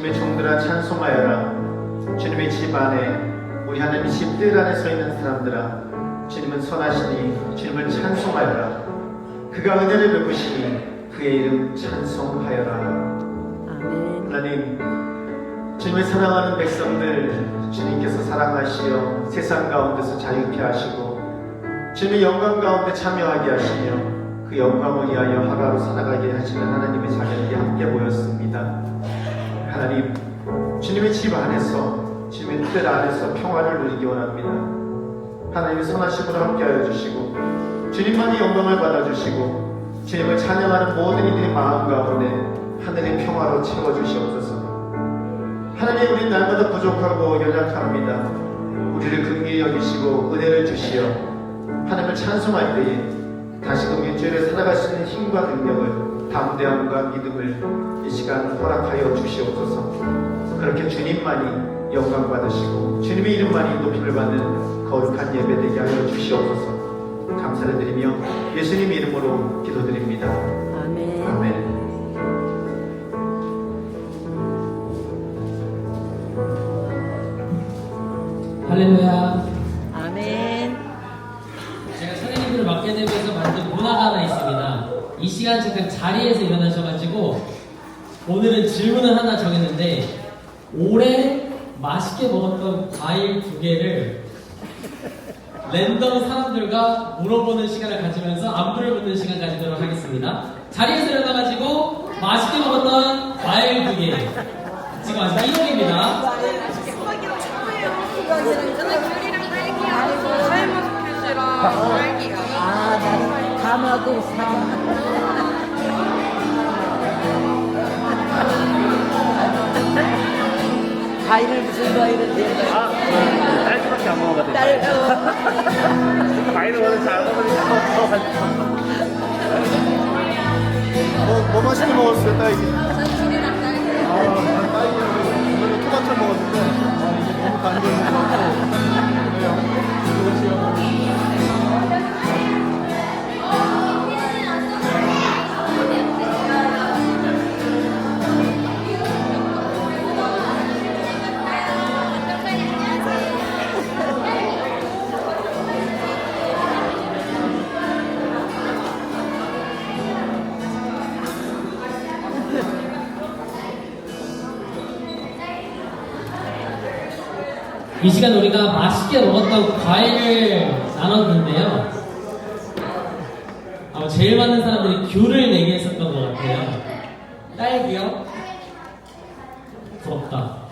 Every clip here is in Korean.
주님의 종들아 찬송하여라. 주님의 집 안에 우리 하나님의 집들 안에 서 있는 사람들아 주님은 선하시니 주님을 찬송하여라. 그가 은혜를 베푸시니 그의 이름 찬송하여라. 아멘. 하나님, 주님을 사랑하는 백성들 주님께서 사랑하시어 세상 가운데서 자유케 하시고 주님의 영광 가운데 참여하게 하시며 그 영광을 위하여 하루하루 살아가게 하시는 하나님의 자녀들이 함께 모였습니다. 하나님, 주님의 집 안에서 주님의 뜻 안에서 평화를 누리기 원합니다. 하나님의 선하심으로 함께하여 주시고 주님만이 영광을 받아주시고 주님을 찬양하는 모든 이들의 마음 가운데 하늘의 평화로 채워주시옵소서. 하나님, 우리 날마다 부족하고 연약합니다. 우리를 긍휼히 여기시고 은혜를 주시어 하나님을 찬송할 때에 다시금 일주일을 살아갈 수 있는 힘과 능력을, 담대함과 믿음을 이 시간 허락하여 주시옵소서. 그렇게 주님만이 영광 받으시고 주님의 이름만이 높임을 받는 거룩한 예배 되게 하여 주시옵소서. 감사를 드리며 예수님 이름으로 기도드립니다. 아멘. 아멘. 할렐루야. 아멘. 제가 선생님들을 맡게 되면서 만든 문화가 하나 있습니다. 이 시간 잠깐 자리에서 일어나셔가지고 오늘은 질문을 하나 정했는데 올해 맛있게 먹었던 과일 2개를 랜덤 사람들과 물어보는 시간을 가지면서 안부를 묻는 시간 가지도록 하겠습니다. 자리에서 일어나가지고 맛있게 먹었던 과일 2개. 지금 아직 1월입니다. 저는 귤이랑 딸기하고 샤인머스켓이랑 딸기요. 아, 나는 감하고 과일을 무슨 과일을 내가 딸기밖에 안 먹어가지고 과일을 오늘 잘 먹으니까 뭐 맛있게 먹었어요? 딸기? 저는 귤이랑 딸기. 난 딸기하고 오늘 토마토 먹었는데 이게 너무 간절한 것 같고 그래요. 이 시간 우리가 맛있게 먹었던 과일을 나눴는데요. 제일 많은 사람들이 귤을 얘기했었던 것 같아요. 딸기요? 부럽다.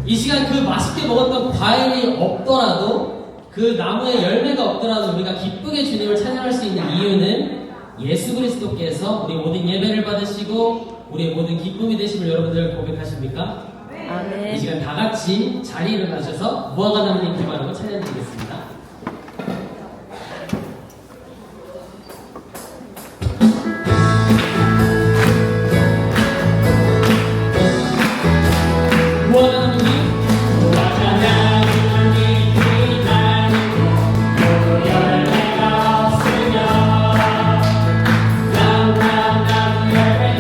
이 시간 그 맛있게 먹었던 과일이 없더라도 그 나무에 열매가 없더라도 우리가 기쁘게 주님을 찬양할 수 있는 이유는 예수 그리스도께서 우리 모든 예배를 받으시고 우리의 모든 기쁨이 되심을 여러분들 고백하십니까? 이 아멘. 시간 다 같이 자리에 일어나셔서 무화과 나무님 기바라고 찬양드리겠습니다. 무화과 나무님, 무화과 나무님 기다리고 열매가 없으며 나무 열매를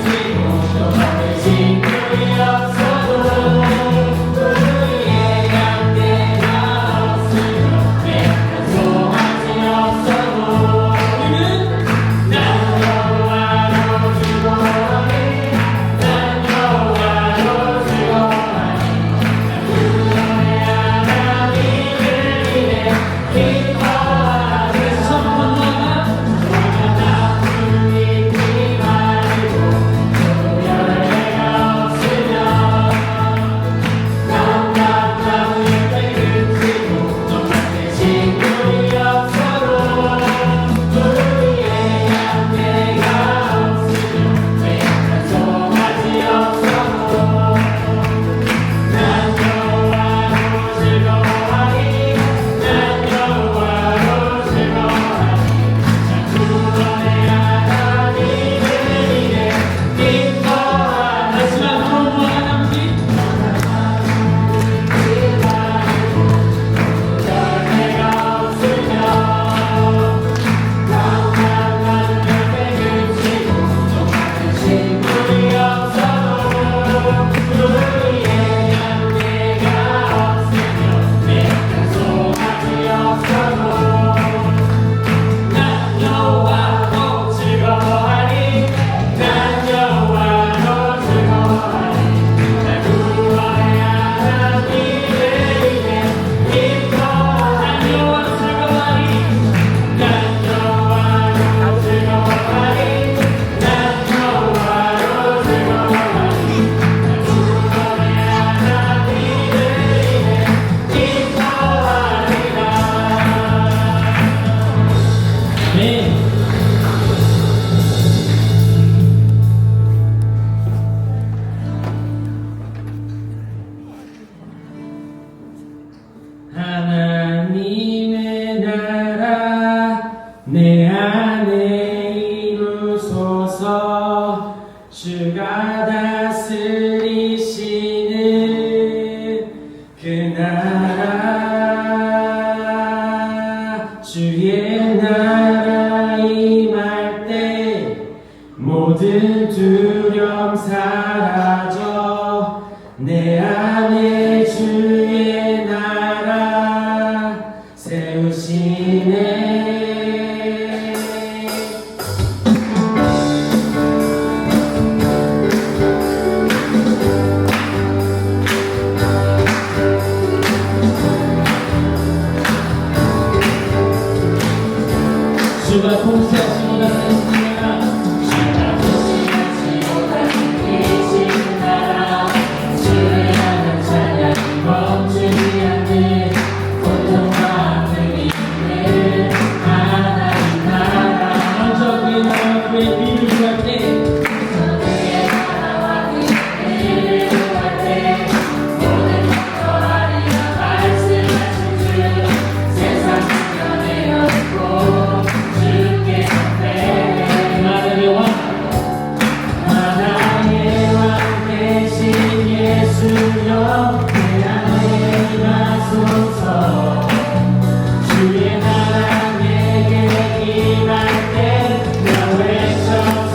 지고 또 친구이 없어도 우리의 양떼가 없으며 모든 두려움 사라져 내 안에 주의 나라 세우시네. 주가 통치하시고 다스리시니라. 주의 나라 내게 임할 때나 외쳐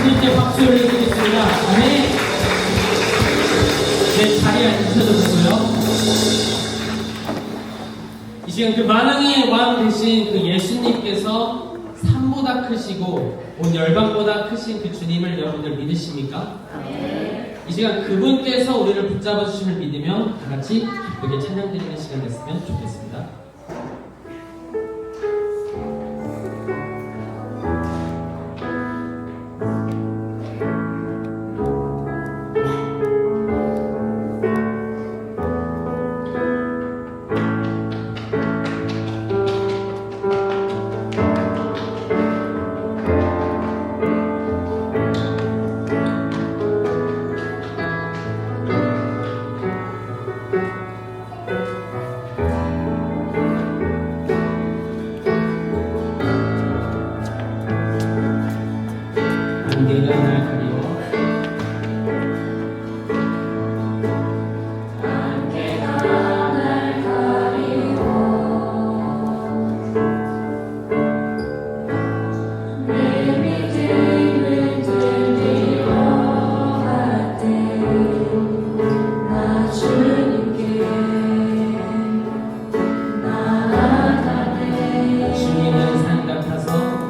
예수님께 박수 올려드리겠습니다. 아멘. 네, 자리에 앉으셔도 되고요. 이 시간 그 만왕의 왕 되신 그 예수님께서 산보다 크시고 온 열방보다 크신 그 주님을 여러분들 믿으십니까? 이 시간 그분께서 우리를 붙잡아 주심을 믿으며 다 같이 기쁘게 찬양 드리는 시간 됐으면 좋겠습니다. 안개가 날 가리워 주님은 산 같아서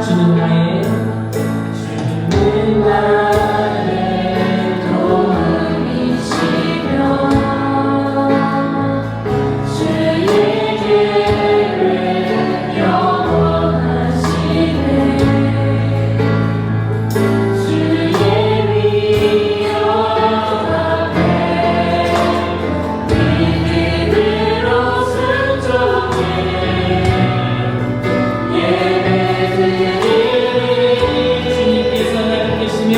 주는 나의 주님께서 나를 계시며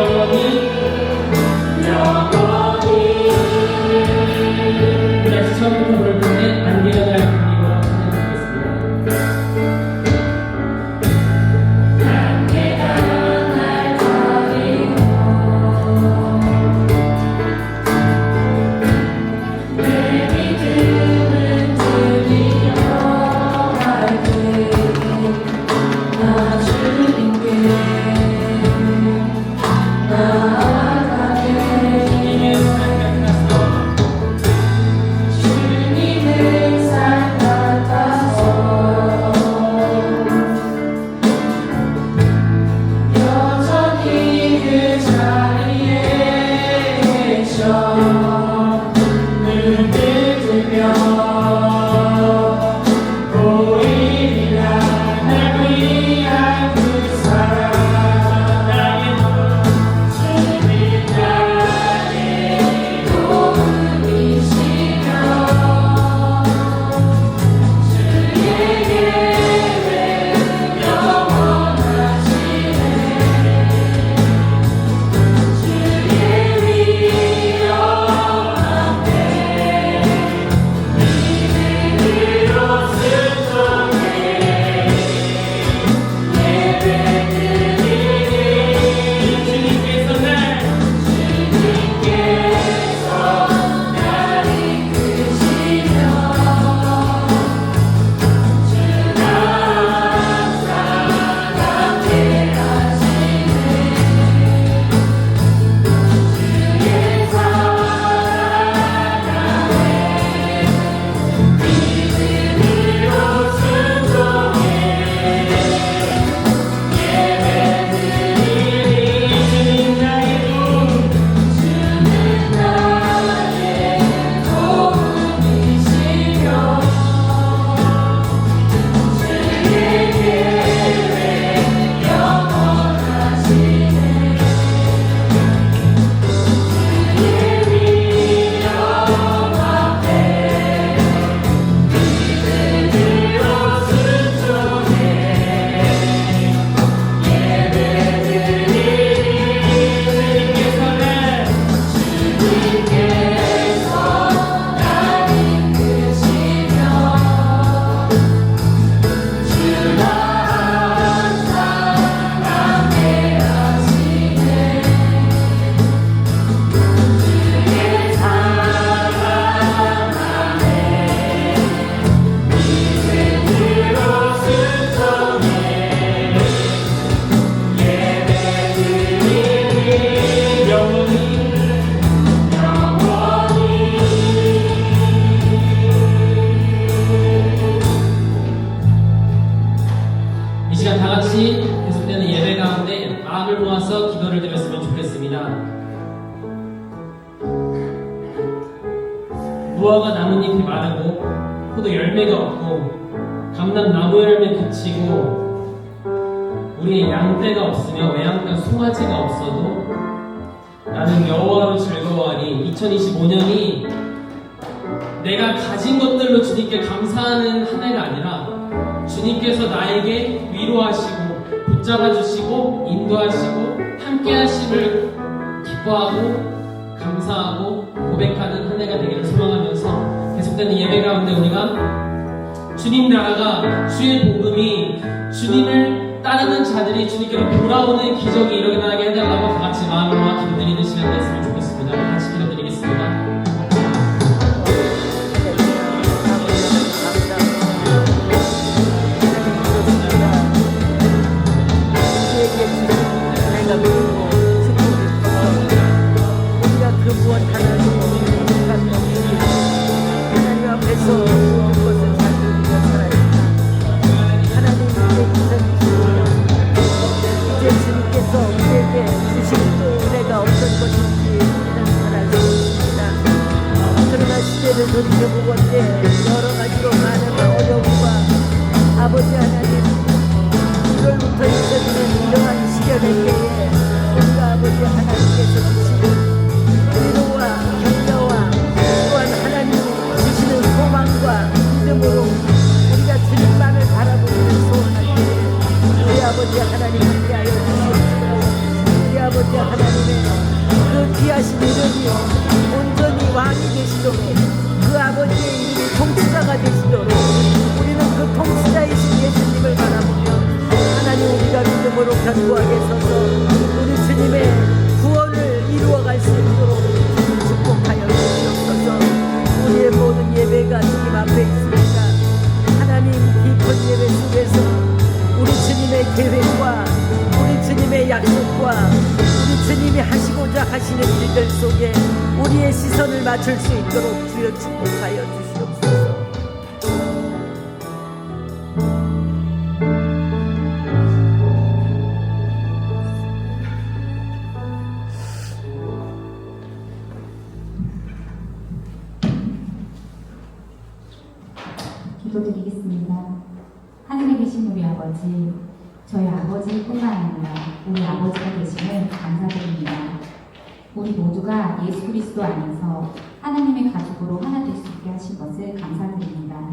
영원히 있습니다. 무화과 나뭇잎이 마르고 포도 열매가 없고 감람나무 열매 그치고 우리의 양떼가 없으며 외양간 송아지가 없어도 나는 여호와로 즐거워하니 2025년이 내가 가진 것들로 주님께 감사하는 한 해가 아니라 주님께서 나에게 위로하시고 붙잡아 주시고 인도하시고 함께 하심을 기뻐하고 감사하고 고백하는 한 해가 되기를 소망하면서 계속되는 예배 가운데 우리가 주님 나라가 주의 복음이 주님을 따르는 자들이 주님께로 돌아오는 기적이 일어나게 해달라고 다같이 마음으로 기도드리는 시간 됐으면 좋겠습니다. 같이 기도드리겠습니다. 돌이켜보고 여러 가지로 많은 어려움과 아버지 하나님 1월부터 있어지는 이러한 시련의 때에 우리가 아버지 하나님께서 주시는 위로와 격려와 또한 하나님이 주시는 소망과 믿음으로 우리가 주님만을 바라보기를 소원할 때에 우리 아버지 하나님 함께하여 주시옵소서. 우리 아버지 하나님의 그 귀하신 이름이 온전히 왕이 되시도록 그 아버지의 이름이 통치자가 되시도록 우리는 그 통치자이신 예수님을 바라보며 하나님 우리가 믿음으로 견고하게 서서 우리 주님의 구원을 이루어갈 수 있도록 주님 축복하여 주시옵소서. 우리의 모든 예배가 주님 앞에 있습니다. 하나님 깊은 예배 속에서 우리 주님의 계획과 우리 주님의 약속과 우리 주님이 하시고자 하시는 일들 속에 우리의 시선을 맞출 수 있도록 주여 축복하여 주시옵소서. 기도드리겠습니다. 하늘에 계신 우리 아버지, 저희 아버지뿐만 아니라 우리 아버지가 되심을 감사드립니다. 우리 모두가 예수 그리스도 안에서 하나님의 가족으로 하나 될 수 있게 하신 것을 감사드립니다.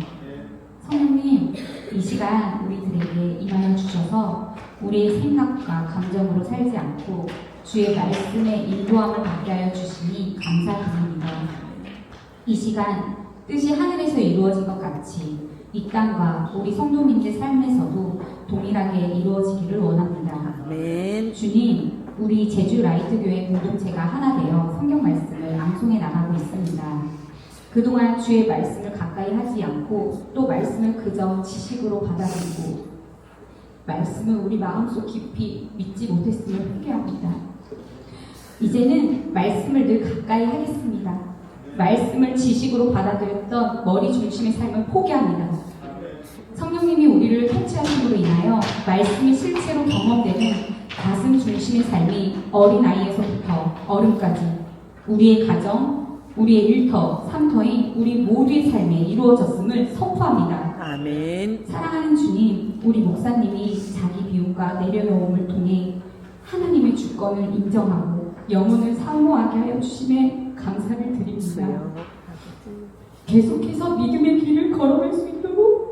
성령님, 이 시간 우리들에게 임하여 주셔서 우리의 생각과 감정으로 살지 않고 주의 말씀의 인도함을 받게 하여 주시니 감사드립니다. 이 시간 뜻이 하늘에서 이루어진 것 같이 이 땅과 우리 성도님들 삶에서도 동일하게 이루어지기를 원합니다. 아멘. 주님, 우리 제주 라이트교회 공동체가 하나 되어 성경 말씀을 앙송해 나가고 있습니다. 그동안 주의 말씀을 가까이 하지 않고 또 말씀을 그저 지식으로 받아들이고 말씀을 우리 마음속 깊이 믿지 못했음을 회개합니다. 이제는 말씀을 늘 가까이 하겠습니다. 말씀을 지식으로 받아들였던 머리 중심의 삶을 포기합니다. 성령님이 우리를 통치하심으로 인하여 말씀이 실제로 경험되는 가슴 중심의 삶이 어린아이에서부터 어른까지 우리의 가정, 우리의 일터, 삼터인 우리 모두의 삶에 이루어졌음을 선포합니다. 아멘. 사랑하는 주님, 우리 목사님이 자기 비움과 내려놓음을 통해 하나님의 주권을 인정하고 영혼을 사모하게 하여 주심에 감사를 드립니다. 계속해서 믿음의 길을 걸어갈 수 있도록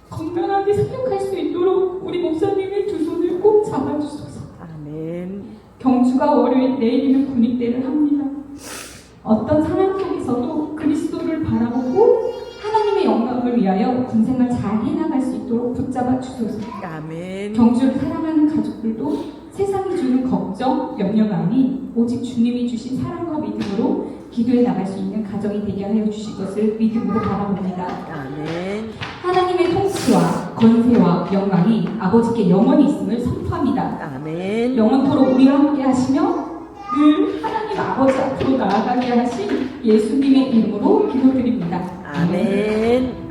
건강하게 사역할 수 있도록 우리 목사님의 두 손을 꼭 잡아주소서. 아멘. 경주가 월요일 내일이면 군입대를 합니다. 어떤 상황 속에서도 그리스도를 바라보고 하나님의 영광을 위하여 군생활 잘 해나갈 수 있도록 붙잡아 주소서. 아멘. 경주를 사랑하는 가족들도 세상이 주는 걱정, 염려가 아닌 오직 주님이 주신 사랑과 믿음으로 기도해 나갈 수 있는 가정이 되게 하여 주실 것을 믿음으로 바라봅니다. 아멘. 하나님의 통치와 권세와 영광이 아버지께 영원히 있음을 선포합니다. 아멘. 영원토록 우리와 함께 하시며 늘 하나님 아버지 앞으로 나아가게 하신 예수님의 이름으로 기도드립니다. 아멘.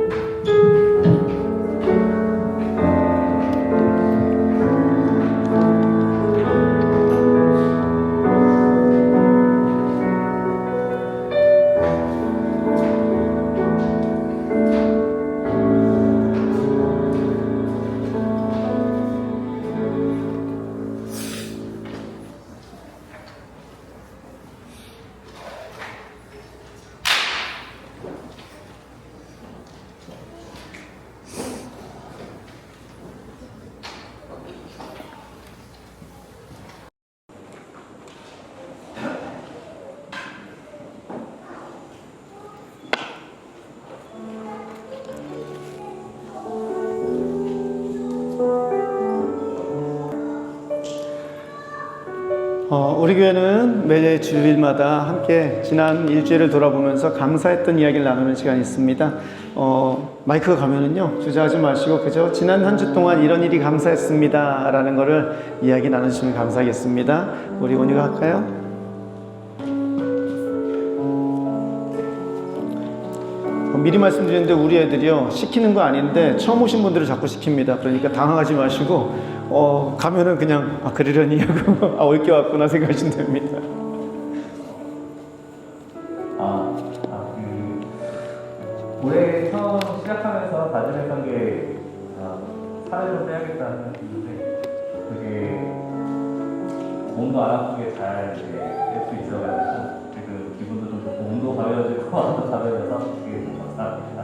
우리 교회는 매 주일마다 함께 지난 일주일을 돌아보면서 감사했던 이야기를 나누는 시간이 있습니다. 마이크가 가면은요, 주저하지 마시고 그저 지난 한 주 동안 이런 일이 감사했습니다 라는 거를 이야기 나누시면 감사하겠습니다. 우리 온유가 할까요? 미리 말씀드렸는데 우리 애들이요, 시키는 거 아닌데 처음 오신 분들을 자꾸 시킵니다. 그러니까 당황하지 마시고 가면은 그냥 그러려니 하고 올 게 왔구나 생각하시면 됩니다. 올해 처음 시작하면서 다짐했던 게 살을 좀 빼야겠다는 생각인데 그게 몸도 안 아프게 잘 뺄 수 있어가지고 지금 기분도 좀 좋고 몸도 가벼워지고 마음도 가벼워져서 되게 감사합니다.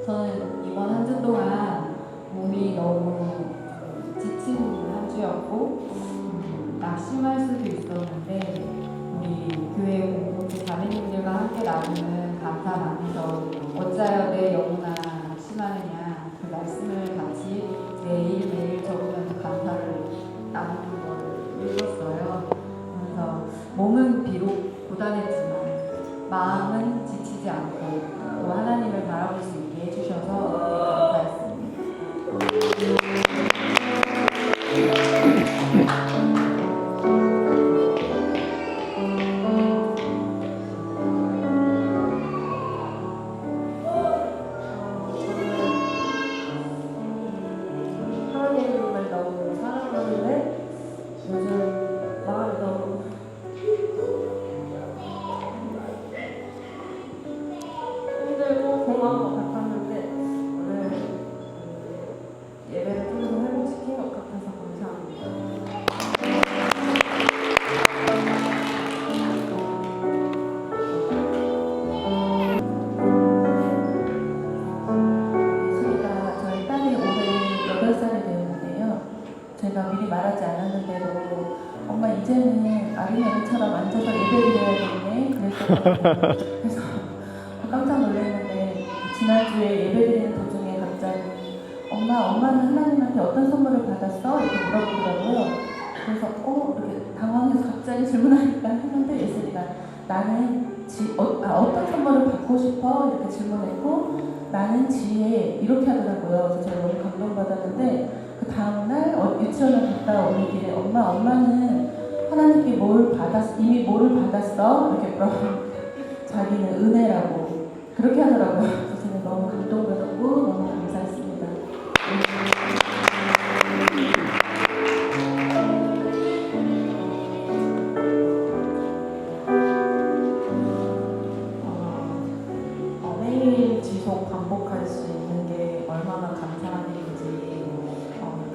저는 이번 한 주 동안 몸이 너무 지친 한 주였고 낙심할 수도 있었는데 우리 교회 공동체 자매님들과 함께 나누는 감사 나누서 어찌하여 내 영혼아 낙심하느냐 그 말씀을 같이 매일매일 적으면서 감사를 나누는 걸 읽었어요. 그래서 몸은 비록 고단했지만 마음은 지치지 않고 또 하나님을 바라볼 수 있게 해주셔서 감사했습니다. 하나님을 너무 사랑하는데 요즘 마음이 너무 힘들고 공허한 것 같았는데 오늘 예배를 통해서 회복시킨 것 같아서 감사합니다. 예수이가 저희 딸이 올해 8살이 되었는데요. 제가 미리 말하지 않았는데도 엄마 이제는 아린아이처럼 앉아서 예배드려야겠네 그랬었거든요. 그래서 깜짝 놀랐는데 지난주에 예배드리는 도중에 갑자기 엄마는 하나님한테 어떤 선물을 받았어? 이렇게 물어보더라고요. 그래서 이렇게 당황해서 갑자기 질문하니까 했는데 예슬이가 나는 어떤 선물을 받고 싶어? 이렇게 질문했고 나는 지혜 이렇게 하더라고요. 그래서 제가 너무 감동받았는데 그 다음날 유치원을 갔다 오는 길에 엄마는 하나님께 이미 뭐를 받았어? 이렇게 물어보니까 자기는 은혜라고 그렇게 하더라고요. 그래서 제가 너무 감동받았고 너무 감사했습니다. 매일 지속 반복할 수 있는 게 얼마나 감사한 일인지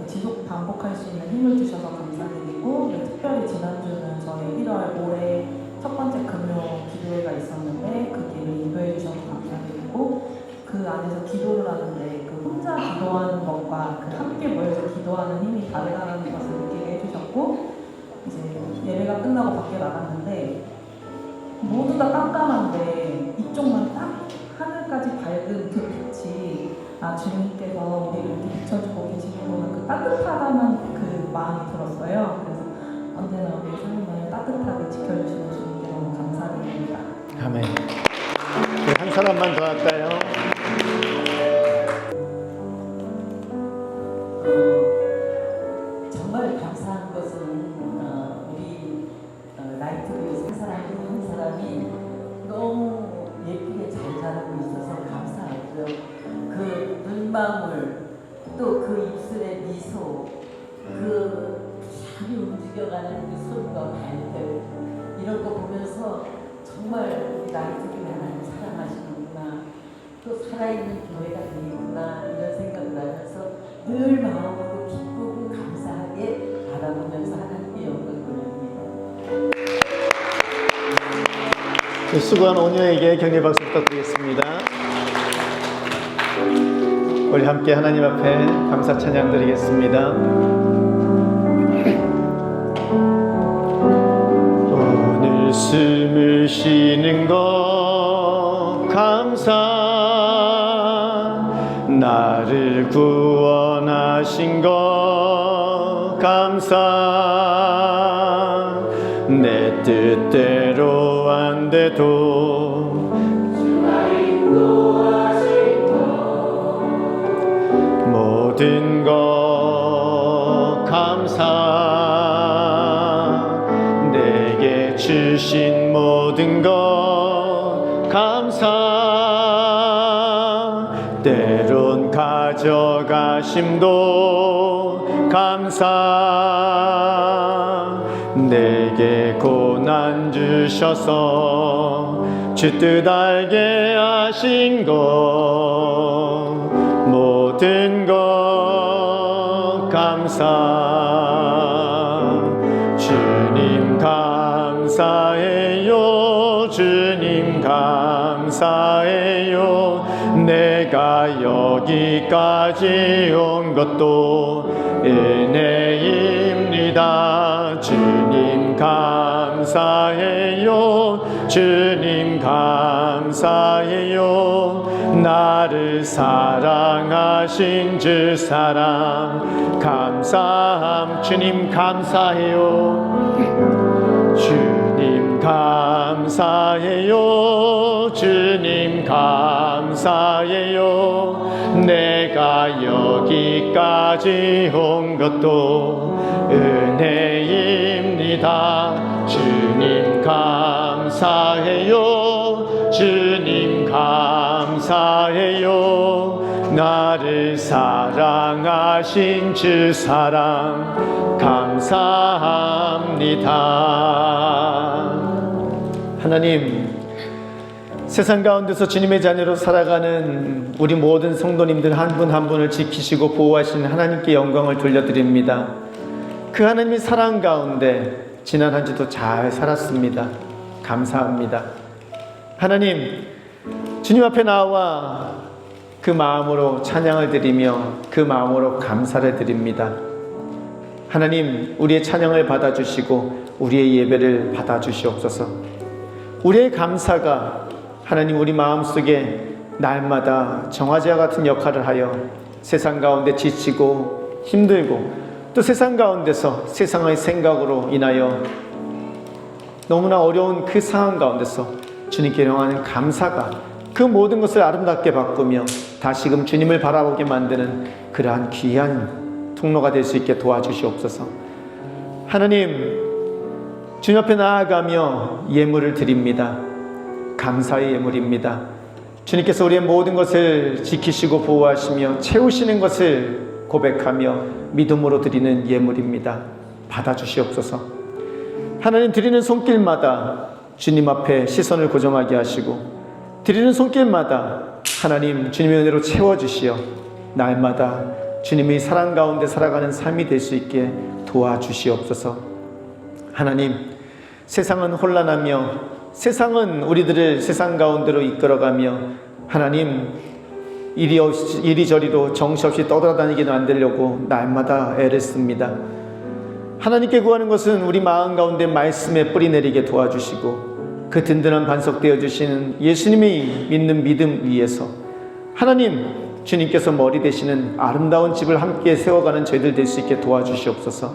지속 반복할 수 있는 힘을 주셔서 감사드리고 특별히 지난주는 저희 1월 올해 첫 번째 금요 기도회가 있었는데 그 길을 인도해 주셔서 감사드리고 그 안에서 기도를 하는데 그 혼자 기도하는 것과 그 함께 모여서 기도하는 힘이 다르다는 것을 느끼게 해주셨고 이제 예배가 끝나고 밖에 나갔는데 모두 다 깜깜한데 이쪽만 딱 하늘까지 밝은 그 빛이 주님께서 우리를 이렇게 비춰주고 계시는구나 그 따뜻하다는 그 마음이 들었어요. 그래서 언제나 우리 삶을 따뜻하게 지켜주시는 주님께 너무 감사드립니다. 아멘. 한 사람만 더 할까요? 정말 감사한 것은 우리 라이트교회 한 사람이 너무 예쁘게 잘 자라고 있어서 감사하고요. 그 눈망울 또 그 입술의 미소 그 잘 움직여가는 그 손과 발들 이런 거 보면서 정말 우리 라이트교회 하나님 사랑하시는구나 또 살아있는 교회가 되겠구나 이런 생각을 하면서 늘 마음으로 기쁘고 감사하게 바라보면서 하나님께 영광 돌립니다. 수고한 온유에게 격려 박수 부탁드리겠습니다. 우리 함께 하나님 앞에 감사 찬양 드리겠습니다. 오늘 숨을 쉬는 것 감사, 나를 구원하신 것 감사, 내 뜻대로 안 돼도 모든 것 감사, 내게 주신 모든 것 감사, 때론 가져가심도 감사, 내게 고난 주셔서 주 뜻 알게 하신 것 모든 것 감사, 주님 감사해요, 주님 감사해요, 내가 여기까지 온 것도 은혜입니다. 주님 감사해요, 주님 감사해요, 나를 사랑하신 주 사랑 감사함. 주님 감사해요, 주님 감사해요, 주님 감사해요, 내가 여기까지 온 것도 은혜입니다. 주님 감사해요, 주님 감사해요, 나를 사랑하신 주 사랑 감사합니다. 하나님, 세상 가운데서 주님의 자녀로 살아가는 우리 모든 성도님들 한 분 한 분을 지키시고 보호하시는 하나님께 영광을 돌려드립니다. 그 하나님의 사랑 가운데 지난 한 주도 잘 살았습니다. 감사합니다. 하나님, 주님 앞에 나와 그 마음으로 찬양을 드리며 그 마음으로 감사를 드립니다. 하나님, 우리의 찬양을 받아주시고 우리의 예배를 받아주시옵소서. 우리의 감사가 하나님 우리 마음속에 날마다 정화제와 같은 역할을 하여 세상 가운데 지치고 힘들고 또 세상 가운데서 세상의 생각으로 인하여 너무나 어려운 그 상황 가운데서 주님께 영하는 감사가 그 모든 것을 아름답게 바꾸며 다시금 주님을 바라보게 만드는 그러한 귀한 통로가 될 수 있게 도와주시옵소서. 하나님, 주님 앞에 나아가며 예물을 드립니다. 감사의 예물입니다. 주님께서 우리의 모든 것을 지키시고 보호하시며 채우시는 것을 고백하며 믿음으로 드리는 예물입니다. 받아주시옵소서. 하나님, 드리는 손길마다 주님 앞에 시선을 고정하게 하시고 드리는 손길마다 하나님 주님의 은혜로 채워주시어 날마다 주님의 사랑 가운데 살아가는 삶이 될 수 있게 도와주시옵소서. 하나님, 세상은 혼란하며 세상은 우리들을 세상 가운데로 이끌어가며 하나님 이리저리로 정신없이 떠돌아다니게 만들려고 날마다 애를 씁니다. 하나님께 구하는 것은 우리 마음 가운데 말씀에 뿌리 내리게 도와주시고 그 든든한 반석 되어주시는 예수님이 믿는 믿음 위에서 하나님 주님께서 머리 되시는 아름다운 집을 함께 세워가는 저희들 될 수 있게 도와주시옵소서.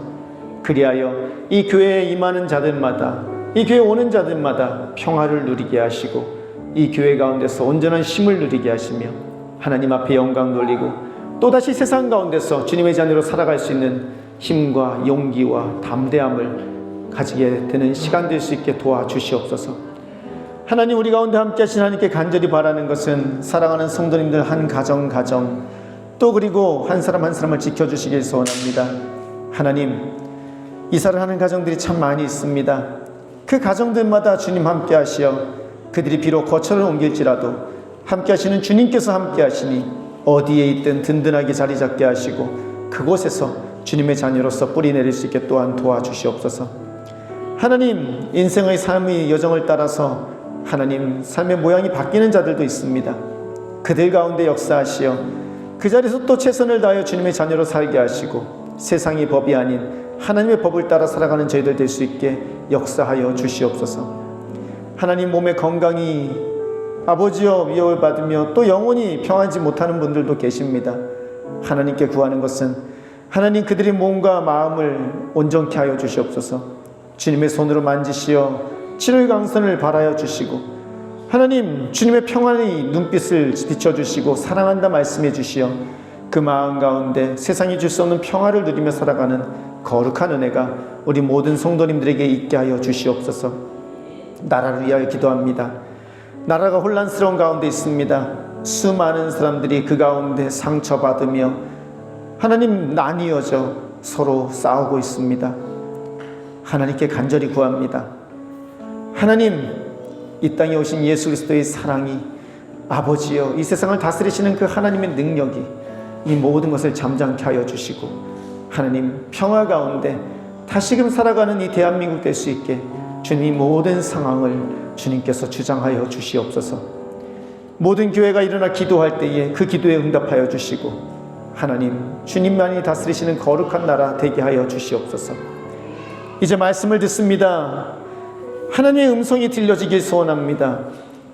그리하여 이 교회에 임하는 자들마다 이 교회에 오는 자들마다 평화를 누리게 하시고 이 교회 가운데서 온전한 쉼을 누리게 하시며 하나님 앞에 영광 돌리고 또다시 세상 가운데서 주님의 자녀로 살아갈 수 있는 힘과 용기와 담대함을 가지게 되는 시간 될 수 있게 도와주시옵소서. 하나님, 우리 가운데 함께 하신 하나님께 간절히 바라는 것은 사랑하는 성도님들 한 가정 또 그리고 한 사람 한 사람을 지켜주시길 소원합니다. 하나님, 이사를 하는 가정들이 참 많이 있습니다. 그 가정들마다 주님 함께 하시어 그들이 비록 거처를 옮길지라도 함께 하시는 주님께서 함께 하시니 어디에 있든 든든하게 자리 잡게 하시고 그곳에서 주님의 자녀로서 뿌리 내릴 수 있게 또한 도와주시옵소서. 하나님, 인생의 삶의 여정을 따라서 하나님 삶의 모양이 바뀌는 자들도 있습니다. 그들 가운데 역사하시어 그 자리에서 또 최선을 다하여 주님의 자녀로 살게 하시고 세상의 법이 아닌 하나님의 법을 따라 살아가는 저희들 될 수 있게 역사하여 주시옵소서. 하나님 몸의 건강이 아버지여 위협을 받으며 또 영혼이 평안하지 못하는 분들도 계십니다. 하나님께 구하는 것은 하나님 그들의 몸과 마음을 온전케 하여 주시옵소서. 주님의 손으로 만지시어 치료의 강선을 발하여 주시고 하나님 주님의 평안의 눈빛을 비춰주시고 사랑한다 말씀해 주시어 그 마음 가운데 세상이 줄 수 없는 평화를 누리며 살아가는 거룩한 은혜가 우리 모든 성도님들에게 있게 하여 주시옵소서. 나라를 위하여 기도합니다. 나라가 혼란스러운 가운데 있습니다. 수많은 사람들이 그 가운데 상처받으며 하나님 나뉘어져 서로 싸우고 있습니다. 하나님께 간절히 구합니다. 하나님, 이 땅에 오신 예수 그리스도의 사랑이 아버지여 이 세상을 다스리시는 그 하나님의 능력이 이 모든 것을 잠잠케 하여 주시고 하나님 평화 가운데 다시금 살아가는 이 대한민국 될 수 있게 주님 모든 상황을 주님께서 주장하여 주시옵소서. 모든 교회가 일어나 기도할 때에 그 기도에 응답하여 주시고 하나님 주님만이 다스리시는 거룩한 나라 되게 하여 주시옵소서. 이제 말씀을 듣습니다. 하나님의 음성이 들려지길 소원합니다.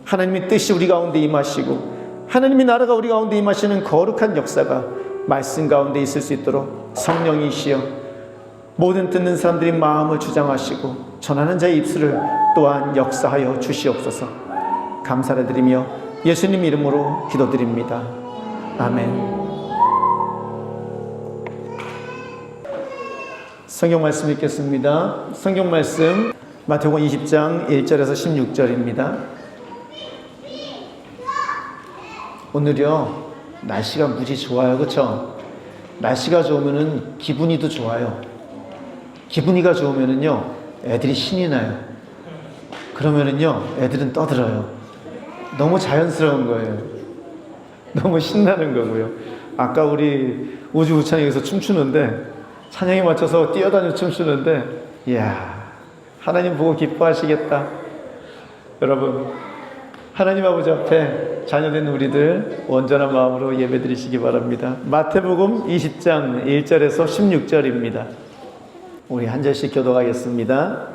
하나님의 뜻이 우리 가운데 임하시고 하나님의 나라가 우리 가운데 임하시는 거룩한 역사가 말씀 가운데 있을 수 있도록 성령이시여 모든 듣는 사람들이 마음을 주장하시고 전하는 자의 입술을 또한 역사하여 주시옵소서. 감사를 드리며 예수님 이름으로 기도드립니다. 아멘. 성경 말씀 읽겠습니다. 성경 말씀 마태복음 20장 1절에서 16절입니다. 오늘요 날씨가 무지 좋아요. 그렇죠? 날씨가 좋으면은 기분이도 좋아요. 기분이가 좋으면은요 애들이 신이 나요. 그러면은요 애들은 떠들어요. 너무 자연스러운 거예요. 너무 신나는 거고요. 아까 우리 우주 우찬이에서 춤추는데 찬양에 맞춰서 뛰어다니며 춤추는데 이야 하나님 보고 기뻐하시겠다. 여러분 하나님 아버지 앞에 자녀된 우리들 온전한 마음으로 예배드리시기 바랍니다. 마태복음 20장 1절에서 16절입니다. 우리 한 절씩 교독하겠습니다.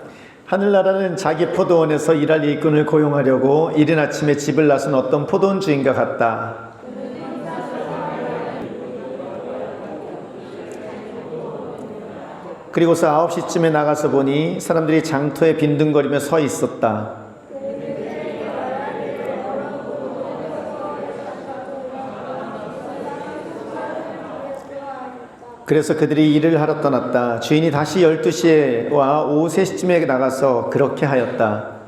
하늘나라는 자기 포도원에서 일할 일꾼을 고용하려고 이른 아침에 집을 나선 어떤 포도원 주인과 같다. 그리고서 9시쯤에 나가서 보니 사람들이 장터에 빈둥거리며 서 있었다. 그래서 그들이 일을 하러 떠났다. 주인이 다시 12시에와 오후 3시쯤에 나가서 그렇게 하였다.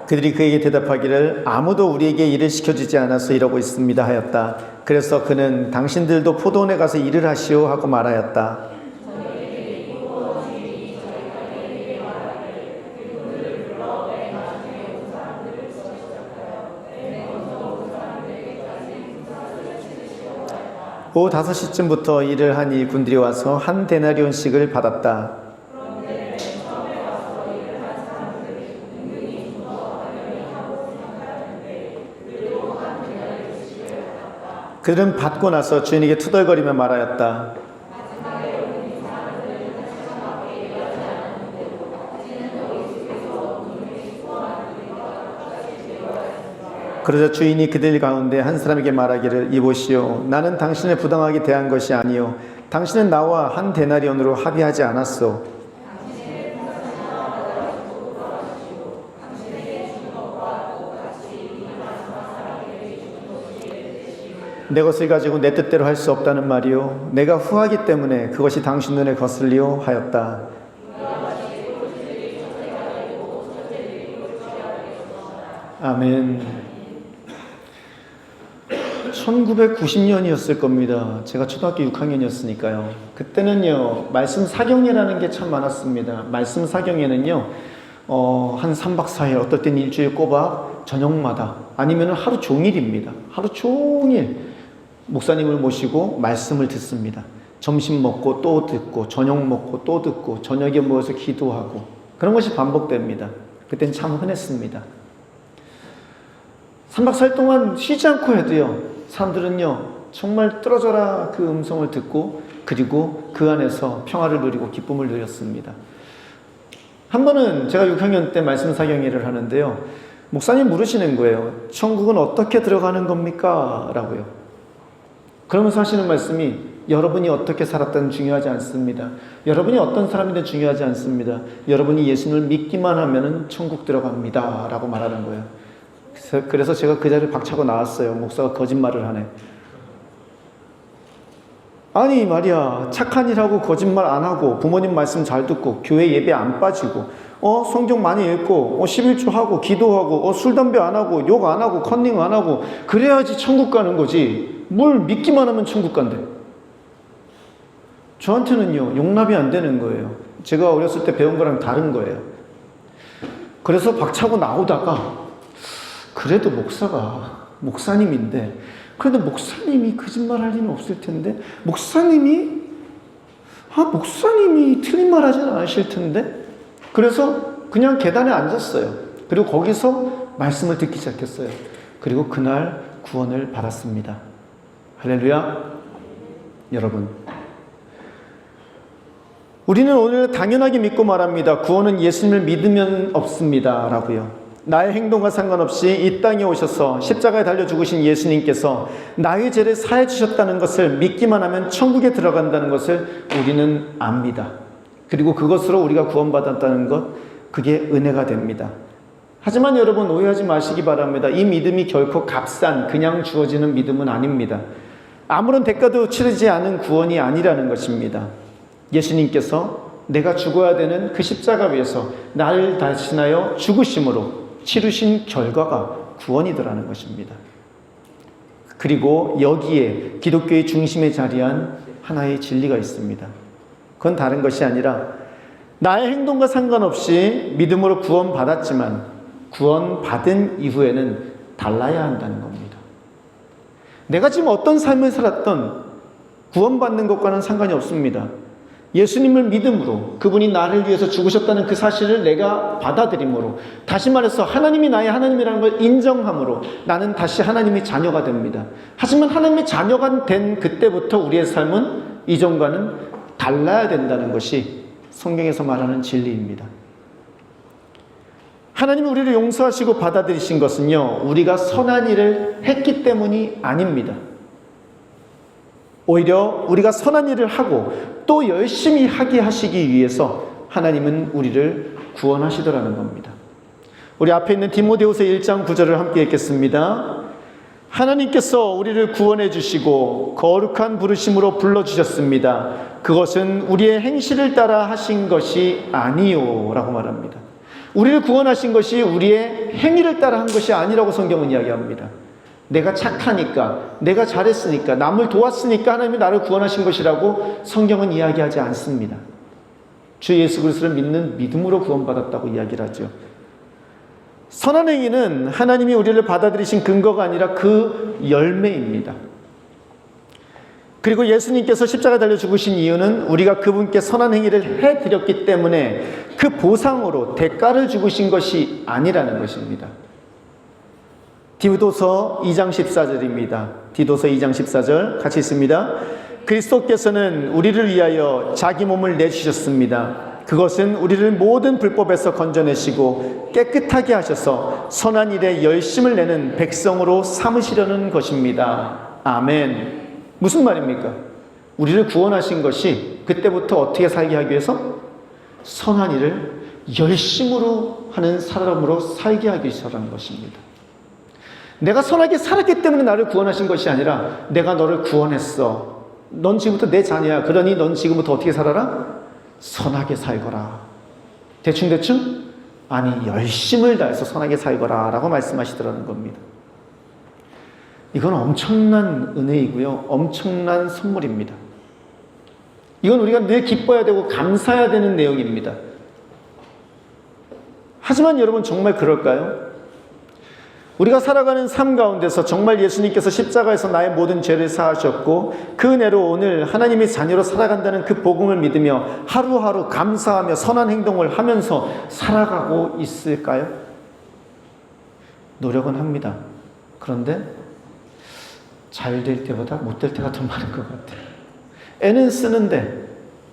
그들이 그에게 대답하기를 아무도 우리에게 일을 시켜주지 않아서 이러고 있습니다 하였다. 그래서 그는 당신들도 포도원에 가서 일을 하시오 하고 말하였다. 오후 5시쯤부터 일을 한 일꾼들이 와서 한 데나리온씩을 받았다. 그들은 받고 나서 주인에게 투덜거리며 말하였다. 그러자 주인이 그들 가운데 한 사람에게 말하기를 이보시오 나는 당신을 부당하게 대한 것이 아니요 당신은 나와 한 데나리온으로 합의하지 않았소. 내 것을 가지고 내 뜻대로 할 수 없다는 말이요 내가 후하기 때문에 그것이 당신 눈에 거슬리오 하였다. 아멘. 1990년이었을 겁니다. 제가 초등학교 6학년이었으니까요. 그때는요 말씀 사경회라는 게 참 많았습니다. 말씀 사경회는요 한 3박 4일 어떨 땐 일주일 꼬박 저녁마다 아니면 하루 종일입니다. 하루 종일 목사님을 모시고 말씀을 듣습니다. 점심 먹고 또 듣고, 저녁 먹고 또 듣고, 저녁에 모여서 기도하고, 그런 것이 반복됩니다. 그땐 참 흔했습니다. 3박 4일 동안 쉬지 않고 해도요, 사람들은요, 정말 뚫어져라 그 음성을 듣고, 그리고 그 안에서 평화를 누리고 기쁨을 누렸습니다. 한 번은 제가 6학년 때 말씀 사경회를 하는데요, 목사님 물으시는 거예요. 천국은 어떻게 들어가는 겁니까? 라고요. 그러면서 하시는 말씀이, 여러분이 어떻게 살았든 중요하지 않습니다. 여러분이 어떤 사람이든 중요하지 않습니다. 여러분이 예수를 믿기만 하면 천국 들어갑니다. 라고 말하는 거예요. 그래서 제가 그 자리를 박차고 나왔어요. 목사가 거짓말을 하네. 아니 말이야, 착한 일하고 거짓말 안 하고 부모님 말씀 잘 듣고 교회 예배 안 빠지고 성경 많이 읽고 11조 하고 기도하고 술 담배 안 하고 욕 안 하고 컨닝 안 하고 그래야지 천국 가는 거지. 뭘 믿기만 하면 천국 간대. 저한테는요, 용납이 안 되는 거예요. 제가 어렸을 때 배운 거랑 다른 거예요. 그래서 박차고 나오다가, 그래도 목사가 목사님인데, 그래도 목사님이 거짓말 할 리는 없을 텐데, 목사님이 틀린 말 하지는 않으실 텐데, 그래서 그냥 계단에 앉았어요. 그리고 거기서 말씀을 듣기 시작했어요. 그리고 그날 구원을 받았습니다. 할렐루야. 여러분, 우리는 오늘 당연하게 믿고 말합니다. 구원은 예수님을 믿으면 없습니다. 라고요. 나의 행동과 상관없이 이 땅에 오셔서 십자가에 달려 죽으신 예수님께서 나의 죄를 사해 주셨다는 것을 믿기만 하면 천국에 들어간다는 것을 우리는 압니다. 그리고 그것으로 우리가 구원받았다는 것, 그게 은혜가 됩니다. 하지만 여러분, 오해하지 마시기 바랍니다. 이 믿음이 결코 값싼 그냥 주어지는 믿음은 아닙니다. 아무런 대가도 치르지 않은 구원이 아니라는 것입니다. 예수님께서 내가 죽어야 되는 그 십자가 위에서 나를 대신하여 죽으심으로 치르신 결과가 구원이더라는 것입니다. 그리고 여기에 기독교의 중심에 자리한 하나의 진리가 있습니다. 그건 다른 것이 아니라 나의 행동과 상관없이 믿음으로 구원받았지만 구원받은 이후에는 달라야 한다는 겁니다. 내가 지금 어떤 삶을 살았던 구원받는 것과는 상관이 없습니다. 예수님을 믿음으로, 그분이 나를 위해서 죽으셨다는 그 사실을 내가 받아들임으로, 다시 말해서 하나님이 나의 하나님이라는 걸 인정함으로 나는 다시 하나님의 자녀가 됩니다. 하지만 하나님의 자녀가 된 그때부터 우리의 삶은 이전과는 달라야 된다는 것이 성경에서 말하는 진리입니다. 하나님이 우리를 용서하시고 받아들이신 것은요, 우리가 선한 일을 했기 때문이 아닙니다. 오히려 우리가 선한 일을 하고 또 열심히 하게 하시기 위해서 하나님은 우리를 구원하시더라는 겁니다. 우리 앞에 있는 디모데후서 1장 9절을 함께 읽겠습니다. 하나님께서 우리를 구원해 주시고 거룩한 부르심으로 불러주셨습니다. 그것은 우리의 행실을 따라 하신 것이 아니요 라고 말합니다. 우리를 구원하신 것이 우리의 행위를 따라 한 것이 아니라고 성경은 이야기합니다. 내가 착하니까, 내가 잘했으니까, 남을 도왔으니까 하나님이 나를 구원하신 것이라고 성경은 이야기하지 않습니다. 주 예수 그리스도를 믿는 믿음으로 구원받았다고 이야기를 하죠. 선한 행위는 하나님이 우리를 받아들이신 근거가 아니라 그 열매입니다. 그리고 예수님께서 십자가에 달려 죽으신 이유는 우리가 그분께 선한 행위를 해드렸기 때문에 그 보상으로 대가를 주신 것이 아니라는 것입니다. 디도서 2장 14절입니다. 디도서 2장 14절 같이 있습니다. 그리스도께서는 우리를 위하여 자기 몸을 내주셨습니다. 그것은 우리를 모든 불법에서 건져내시고 깨끗하게 하셔서 선한 일에 열심을 내는 백성으로 삼으시려는 것입니다. 아멘. 무슨 말입니까? 우리를 구원하신 것이 그때부터 어떻게 살게 하기 위해서? 선한 일을 열심으로 하는 사람으로 살게 하기 위해서라는 것입니다. 내가 선하게 살았기 때문에 나를 구원하신 것이 아니라 내가 너를 구원했어. 넌 지금부터 내 자녀야. 그러니 넌 지금부터 어떻게 살아라? 선하게 살거라. 대충대충? 아니, 열심을 다해서 선하게 살거라 라고 말씀하시더라는 겁니다. 이건 엄청난 은혜이고요, 엄청난 선물입니다. 이건 우리가 늘 기뻐야 되고 감사해야 되는 내용입니다. 하지만 여러분, 정말 그럴까요? 우리가 살아가는 삶 가운데서 정말 예수님께서 십자가에서 나의 모든 죄를 사하셨고 그 은혜로 오늘 하나님의 자녀로 살아간다는 그 복음을 믿으며 하루하루 감사하며 선한 행동을 하면서 살아가고 있을까요? 노력은 합니다. 그런데 잘 될 때보다 못 될 때가 더 많은 것 같아요. 애는 쓰는데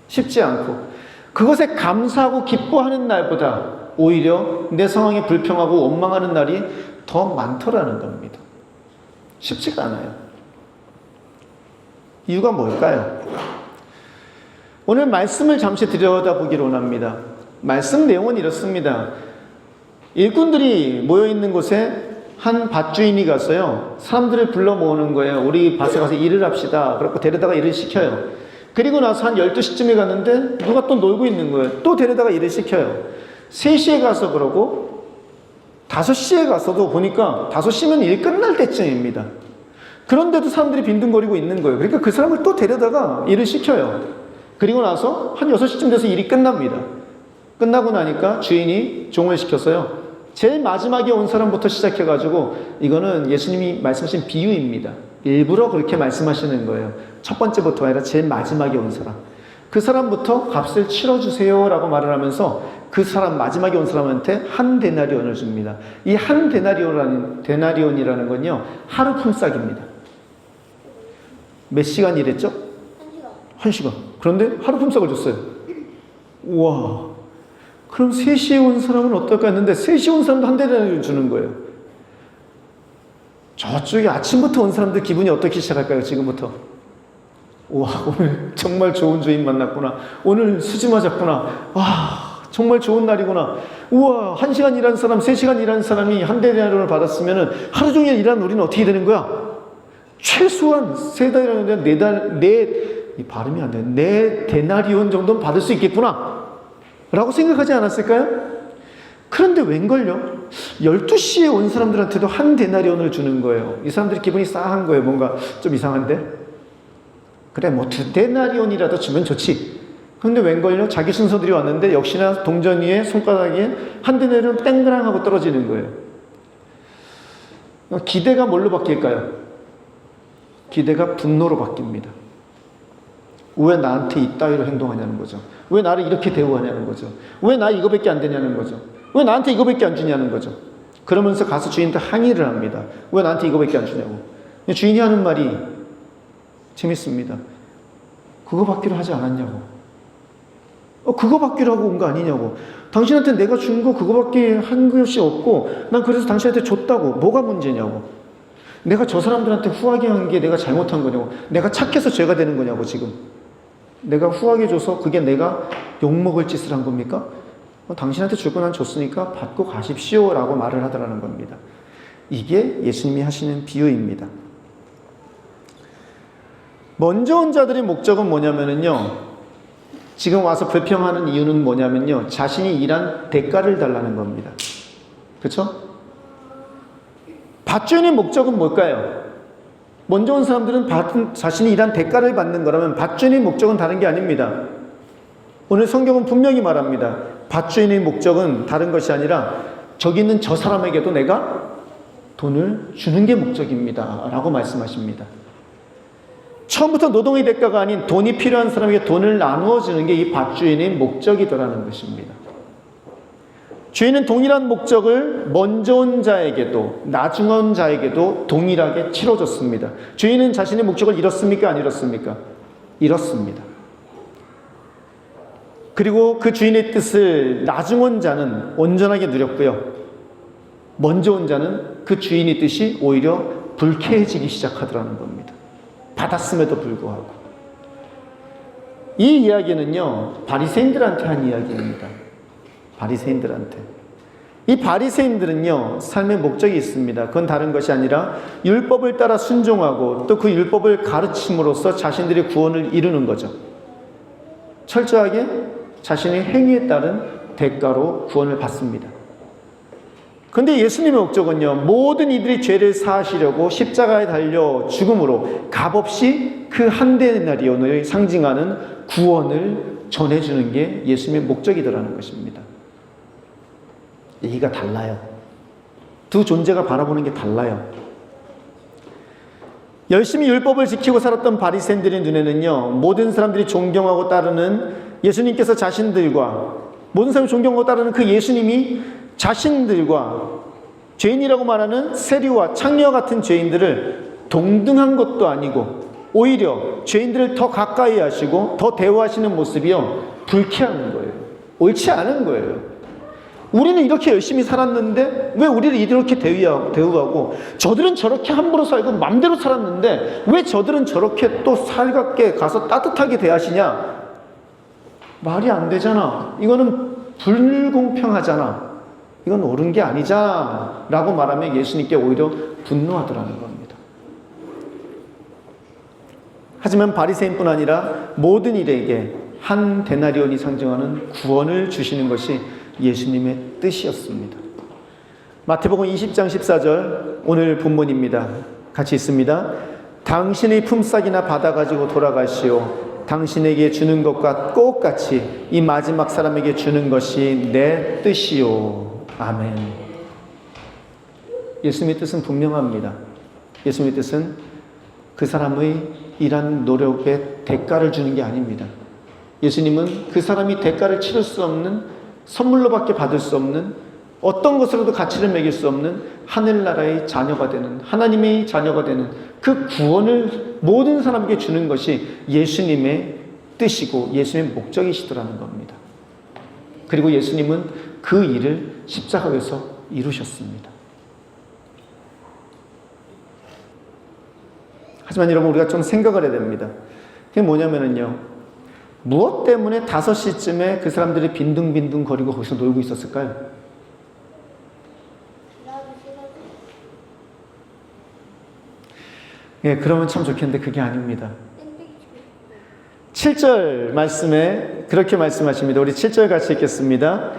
쉽지 않고 그것에 감사하고 기뻐하는 날보다 오히려 내 상황이 불평하고 원망하는 날이 더 많더라는 겁니다. 쉽지가 않아요. 이유가 뭘까요? 오늘 말씀을 잠시 들여다보기로 원합니다. 말씀 내용은 이렇습니다. 일꾼들이 모여있는 곳에 한 밭주인이 가서요, 사람들을 불러 모으는 거예요. 우리 밭에 가서 일을 합시다. 그렇고 데려다가 일을 시켜요. 그리고 나서 한 12시쯤에 갔는데 누가 또 놀고 있는 거예요. 또 데려다가 일을 시켜요. 3시에 가서 그러고 5시에 가서도 보니까 5시면 일 끝날 때쯤입니다. 그런데도 사람들이 빈둥거리고 있는 거예요. 그러니까 그 사람을 또 데려다가 일을 시켜요. 그리고 나서 한 6시쯤 돼서 일이 끝납니다. 끝나고 나니까 주인이 종을 시켜서요, 제일 마지막에 온 사람부터 시작해가지고, 이거는 예수님이 말씀하신 비유입니다. 일부러 그렇게 말씀하시는 거예요. 첫 번째부터 아니라 제일 마지막에 온 사람, 그 사람부터 값을 치러주세요 라고 말을 하면서 그 사람, 마지막에 온 사람한테 한 데나리온을 줍니다. 이 한 데나리온이라는 건요, 하루 품삯입니다. 몇 시간 일했죠? 1시간. 그런데 하루 품삯을 줬어요. 우와, 그럼 3시에 온 사람은 어떨까 했는데 3시에 온 사람도 한 데나리온을 주는 거예요. 저쪽에 아침부터 온 사람들 기분이 어떻게 시작할까요? 지금부터. 와, 오늘 정말 좋은 주인 만났구나. 오늘 수지 맞았구나. 와, 정말 좋은 날이구나. 우와, 1시간 일한 사람, 3시간 일한 사람이 한 데나리온을 받았으면 하루 종일 일한 우리는 어떻게 되는 거야? 최소한 3달이라는데 이 발음이 안 돼. 4데나리온 정도는 받을 수 있겠구나 라고 생각하지 않았을까요? 그런데 웬걸요? 12시에 온 사람들한테도 한 데나리온을 주는 거예요. 이 사람들이 기분이 싸한 거예요. 뭔가 좀 이상한데? 그래, 뭐 2데나리온이라도 주면 좋지. 그런데 웬걸요? 자기 순서들이 왔는데 역시나 동전 위에 손가락 위에 한 데나리온 땡그랑 하고 떨어지는 거예요. 기대가 뭘로 바뀔까요? 기대가 분노로 바뀝니다. 왜 나한테 이따위로 행동하냐는 거죠. 왜 나를 이렇게 대우하냐는 거죠. 왜 나 이거밖에 안 되냐는 거죠. 왜 나한테 이거밖에 안 주냐는 거죠. 그러면서 가서 주인한테 항의를 합니다. 왜 나한테 이거밖에 안 주냐고. 주인이 하는 말이 재밌습니다. 그거 받기로 하지 않았냐고. 그거 받기로 하고 온 거 아니냐고. 당신한테 내가 준 거 그거밖에 한 것이 없고 난 그래서 당신한테 줬다고. 뭐가 문제냐고. 내가 저 사람들한테 후하게 한 게 내가 잘못한 거냐고. 내가 착해서 죄가 되는 거냐고. 지금 내가 후하게 줘서 그게 내가 욕먹을 짓을 한 겁니까? 당신한테 줄 거 난 줬으니까 받고 가십시오 라고 말을 하더라는 겁니다. 이게 예수님이 하시는 비유입니다. 먼저 온 자들의 목적은 뭐냐면요, 지금 와서 불평하는 이유는 뭐냐면요, 자신이 일한 대가를 달라는 겁니다. 그렇죠? 밭주인의 목적은 뭘까요? 먼저 온 사람들은 자신이 일한 대가를 받는 거라면 밭주인의 목적은 다른 게 아닙니다. 오늘 성경은 분명히 말합니다. 밭주인의 목적은 다른 것이 아니라 저기 있는 저 사람에게도 내가 돈을 주는 게 목적입니다 라고 말씀하십니다. 처음부터 노동의 대가가 아닌 돈이 필요한 사람에게 돈을 나누어 주는 게 이 밭주인의 목적이더라는 것입니다. 주인은 동일한 목적을 먼저 온 자에게도 나중 온 자에게도 동일하게 치러줬습니다. 주인은 자신의 목적을 이뤘습니까? 안 이뤘습니까? 이뤘습니다. 그리고 그 주인의 뜻을 나중 온 자는 온전하게 누렸고요. 먼저 온 자는 그 주인의 뜻이 오히려 불쾌해지기 시작하더라는 겁니다. 받았음에도 불구하고. 이 이야기는요, 바리새인들한테 한 이야기입니다. 바리새인들한테. 이 바리새인들은요, 삶의 목적이 있습니다. 그건 다른 것이 아니라 율법을 따라 순종하고 또 그 율법을 가르침으로써 자신들의 구원을 이루는 거죠. 철저하게 자신의 행위에 따른 대가로 구원을 받습니다. 그런데 예수님의 목적은요, 모든 이들이 죄를 사하시려고 십자가에 달려 죽음으로 값없이 그 한 데나리온을 상징하는 구원을 전해주는 게 예수님의 목적이더라는 것입니다. 얘기가 달라요. 두 존재가 바라보는 게 달라요. 열심히 율법을 지키고 살았던 바리새인들의 눈에는요, 모든 사람들이 존경하고 따르는 예수님께서 자신들과, 모든 사람이 존경하고 따르는 그 예수님이 자신들과 죄인이라고 말하는 세리와 창녀와 같은 죄인들을 동등한 것도 아니고 오히려 죄인들을 더 가까이 하시고 더 대우하시는 모습이요, 불쾌한 거예요. 옳지 않은 거예요. 우리는 이렇게 열심히 살았는데 왜 우리를 이렇게 대우하고, 저들은 저렇게 함부로 살고 맘대로 살았는데 왜 저들은 저렇게 또 살갑게 가서 따뜻하게 대하시냐? 말이 안 되잖아. 이거는 불공평하잖아. 이건 옳은 게 아니잖아 라고 말하면 예수님께 오히려 분노하더라는 겁니다. 하지만 바리새인뿐 아니라 모든 일에게 한 데나리온이 상징하는 구원을 주시는 것이 예수님의 뜻이었습니다. 마태복음 20장 14절 오늘 본문입니다. 같이 있습니다. 당신의 품삯이나 받아가지고 돌아가시오. 당신에게 주는 것과 똑같이 이 마지막 사람에게 주는 것이 내 뜻이오. 아멘. 예수님의 뜻은 분명합니다. 예수님의 뜻은 그 사람의 일한 노력에 대가를 주는 게 아닙니다. 예수님은 그 사람이 대가를 치를 수 없는, 선물로밖에 받을 수 없는, 어떤 것으로도 가치를 매길 수 없는 하늘나라의 자녀가 되는, 하나님의 자녀가 되는 그 구원을 모든 사람에게 주는 것이 예수님의 뜻이고 예수님의 목적이시더라는 겁니다. 그리고 예수님은 그 일을 십자가에서 이루셨습니다. 하지만 여러분, 우리가 좀 생각을 해야 됩니다. 그게 뭐냐면요, 무엇 때문에 5시쯤에 그 사람들이 빈둥빈둥 거리고 거기서 놀고 있었을까요? 예, 그러면 참 좋겠는데 그게 아닙니다. 7절 말씀에 그렇게 말씀하십니다. 우리 7절 같이 읽겠습니다.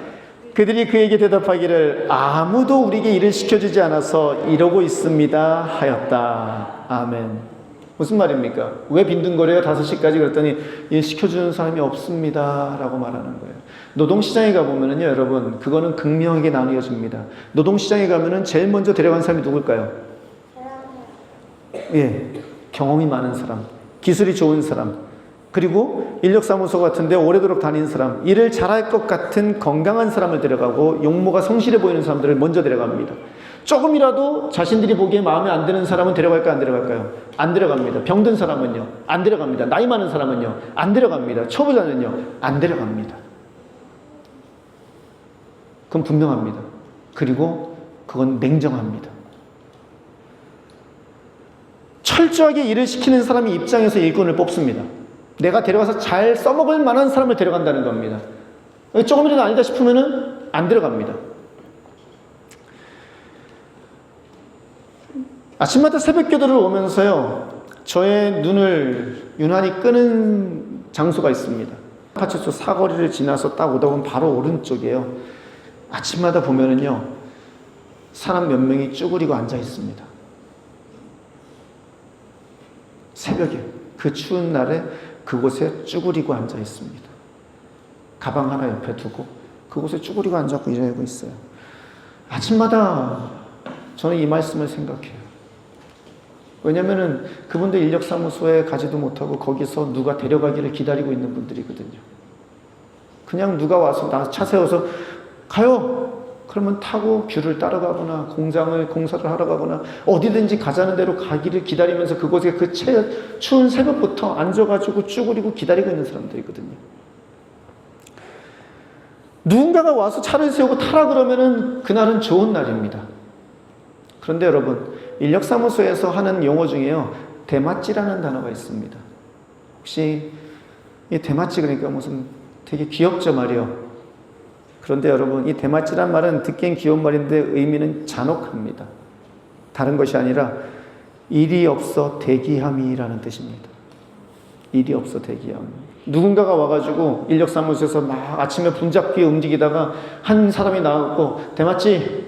그들이 그에게 대답하기를 아무도 우리에게 일을 시켜주지 않아서 이러고 있습니다 하였다. 아멘. 무슨 말입니까? 왜 빈둥거려요? 5시까지 그랬더니 일 시켜주는 사람이 없습니다 라고 말하는 거예요. 노동시장에 가보면은요, 여러분, 그거는 극명하게 나뉘어집니다. 노동시장에 가면은 제일 먼저 데려간 사람이 누굴까요? 예, 경험이 많은 사람, 기술이 좋은 사람, 그리고 인력사무소 같은데 오래도록 다닌 사람, 일을 잘할 것 같은 건강한 사람을 데려가고 용모가 성실해 보이는 사람들을 먼저 데려갑니다. 조금이라도 자신들이 보기에 마음에 안 드는 사람은 데려갈까요? 안 데려갈까요? 안 데려갑니다. 병든 사람은요? 안 데려갑니다. 나이 많은 사람은요? 안 데려갑니다. 초보자는요? 안 데려갑니다. 그건 분명합니다. 그리고 그건 냉정합니다. 철저하게 일을 시키는 사람이 입장에서 일꾼을 뽑습니다. 내가 데려가서 잘 써먹을 만한 사람을 데려간다는 겁니다. 조금이라도 아니다 싶으면은 안 데려갑니다. 아침마다 새벽 기도를 오면서요, 저의 눈을 유난히 끄는 장소가 있습니다. 파출소 사거리를 지나서 딱 오다 보면 바로 오른쪽이에요. 아침마다 보면은요, 사람 몇 명이 쭈그리고 앉아 있습니다. 새벽에, 그 추운 날에 그곳에 쭈그리고 앉아 있습니다. 가방 하나 옆에 두고 그곳에 쭈그리고 앉아서 일하고 있어요. 아침마다 저는 이 말씀을 생각해요. 왜냐면은 그분들 인력사무소에 가지도 못하고 거기서 누가 데려가기를 기다리고 있는 분들이거든요. 그냥 누가 와서 나 차 세워서 가요! 그러면 타고 귤을 따라가거나 공사를 하러 가거나 어디든지 가자는 대로 가기를 기다리면서 그곳에 그 추운 새벽부터 앉아가지고 쭈그리고 기다리고 있는 사람들이거든요. 누군가가 와서 차를 세우고 타라 그러면은 그날은 좋은 날입니다. 그런데 여러분, 인력사무소에서 하는 용어 중에요, 대마찌라는 단어가 있습니다. 혹시 이 대마찌 그러니까 무슨 되게 귀엽죠 말이요. 그런데 여러분, 이 대마찌란 말은 듣기엔 귀여운 말인데 의미는 잔혹합니다. 다른 것이 아니라 일이 없어 대기함이라는 뜻입니다. 일이 없어 대기함. 누군가가 와가지고 인력사무소에서 막 아침에 분잡기에 움직이다가 한 사람이 나왔고 대마찌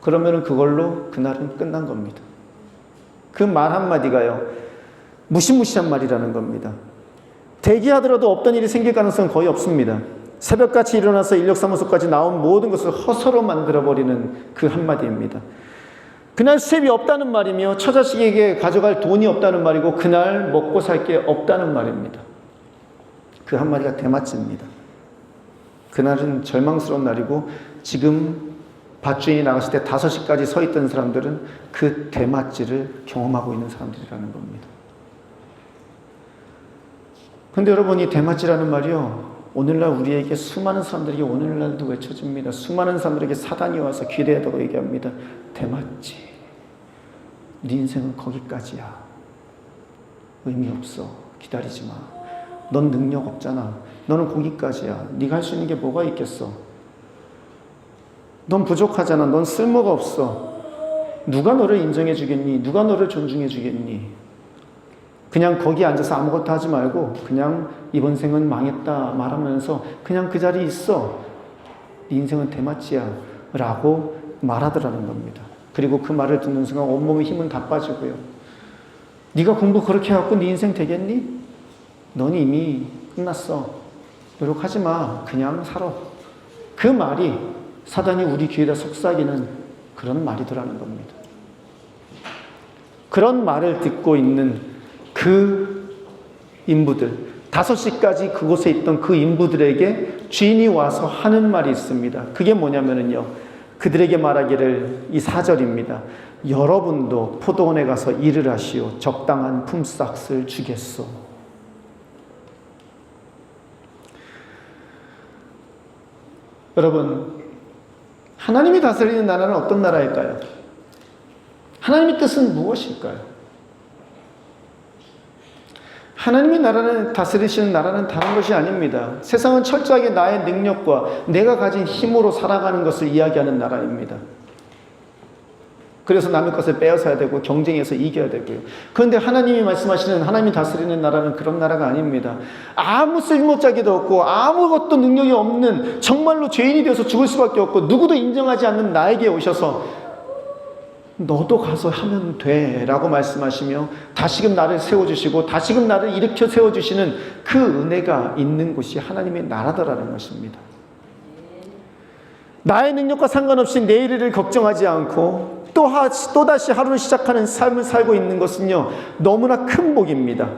그러면은 그걸로 그날은 끝난 겁니다. 그 말 한마디가요, 무시무시한 말이라는 겁니다. 대기하더라도 없던 일이 생길 가능성은 거의 없습니다. 새벽같이 일어나서 인력사무소까지 나온 모든 것을 허서로 만들어버리는 그 한마디입니다. 그날 수입이 없다는 말이며 처자식에게 가져갈 돈이 없다는 말이고 그날 먹고 살 게 없다는 말입니다. 그 한마디가 대마찌입니다. 그날은 절망스러운 날이고 지금 밭주인이 나갔을 때 5시까지 서 있던 사람들은 그 대마찌를 경험하고 있는 사람들이라는 겁니다. 그런데 여러분, 이 대마찌라는 말이요, 오늘날 우리에게 수많은 사람들에게 오늘날도 외쳐집니다. 수많은 사람들에게 사단이 와서 귀대하다고 얘기합니다. 대마찌, 네 인생은 거기까지야. 의미 없어. 기다리지 마. 넌 능력 없잖아. 너는 거기까지야. 네가 할 수 있는 게 뭐가 있겠어. 넌 부족하잖아. 넌 쓸모가 없어. 누가 너를 인정해 주겠니? 누가 너를 존중해 주겠니? 그냥 거기 앉아서 아무것도 하지 말고 그냥 이번 생은 망했다 말하면서 그냥 그 자리에 있어. 네 인생은 대마찌야 라고 말하더라는 겁니다. 그리고 그 말을 듣는 순간 온몸의 힘은 다 빠지고요. 네가 공부 그렇게 해갖고 네 인생 되겠니? 넌 이미 끝났어. 노력하지 마. 그냥 살아. 그 말이 사단이 우리 귀에다 속삭이는 그런 말이더라는 겁니다. 그런 말을 듣고 있는 그 인부들, 5시까지 그곳에 있던 그 인부들에게 주인이 와서 하는 말이 있습니다. 그게 뭐냐면요, 그들에게 말하기를, 이 4절입니다. 여러분도 포도원에 가서 일을 하시오. 적당한 품삯을 주겠소. 여러분, 하나님이 다스리는 나라는 어떤 나라일까요? 하나님의 뜻은 무엇일까요? 하나님이 다스리시는 나라는 다른 것이 아닙니다. 세상은 철저하게 나의 능력과 내가 가진 힘으로 살아가는 것을 이야기하는 나라입니다. 그래서 남의 것을 빼앗아야 되고 경쟁해서 이겨야 되고요. 그런데 하나님이 말씀하시는, 하나님이 다스리는 나라는 그런 나라가 아닙니다. 아무 쓸모짜기도 없고 아무것도 능력이 없는, 정말로 죄인이 되어서 죽을 수밖에 없고 누구도 인정하지 않는 나에게 오셔서 너도 가서 하면 돼 라고 말씀하시며 다시금 나를 세워주시고 다시금 나를 일으켜 세워주시는 그 은혜가 있는 곳이 하나님의 나라더라는 것입니다. 나의 능력과 상관없이 내일을 걱정하지 않고 또다시 하루를 시작하는 삶을 살고 있는 것은요, 너무나 큰 복입니다.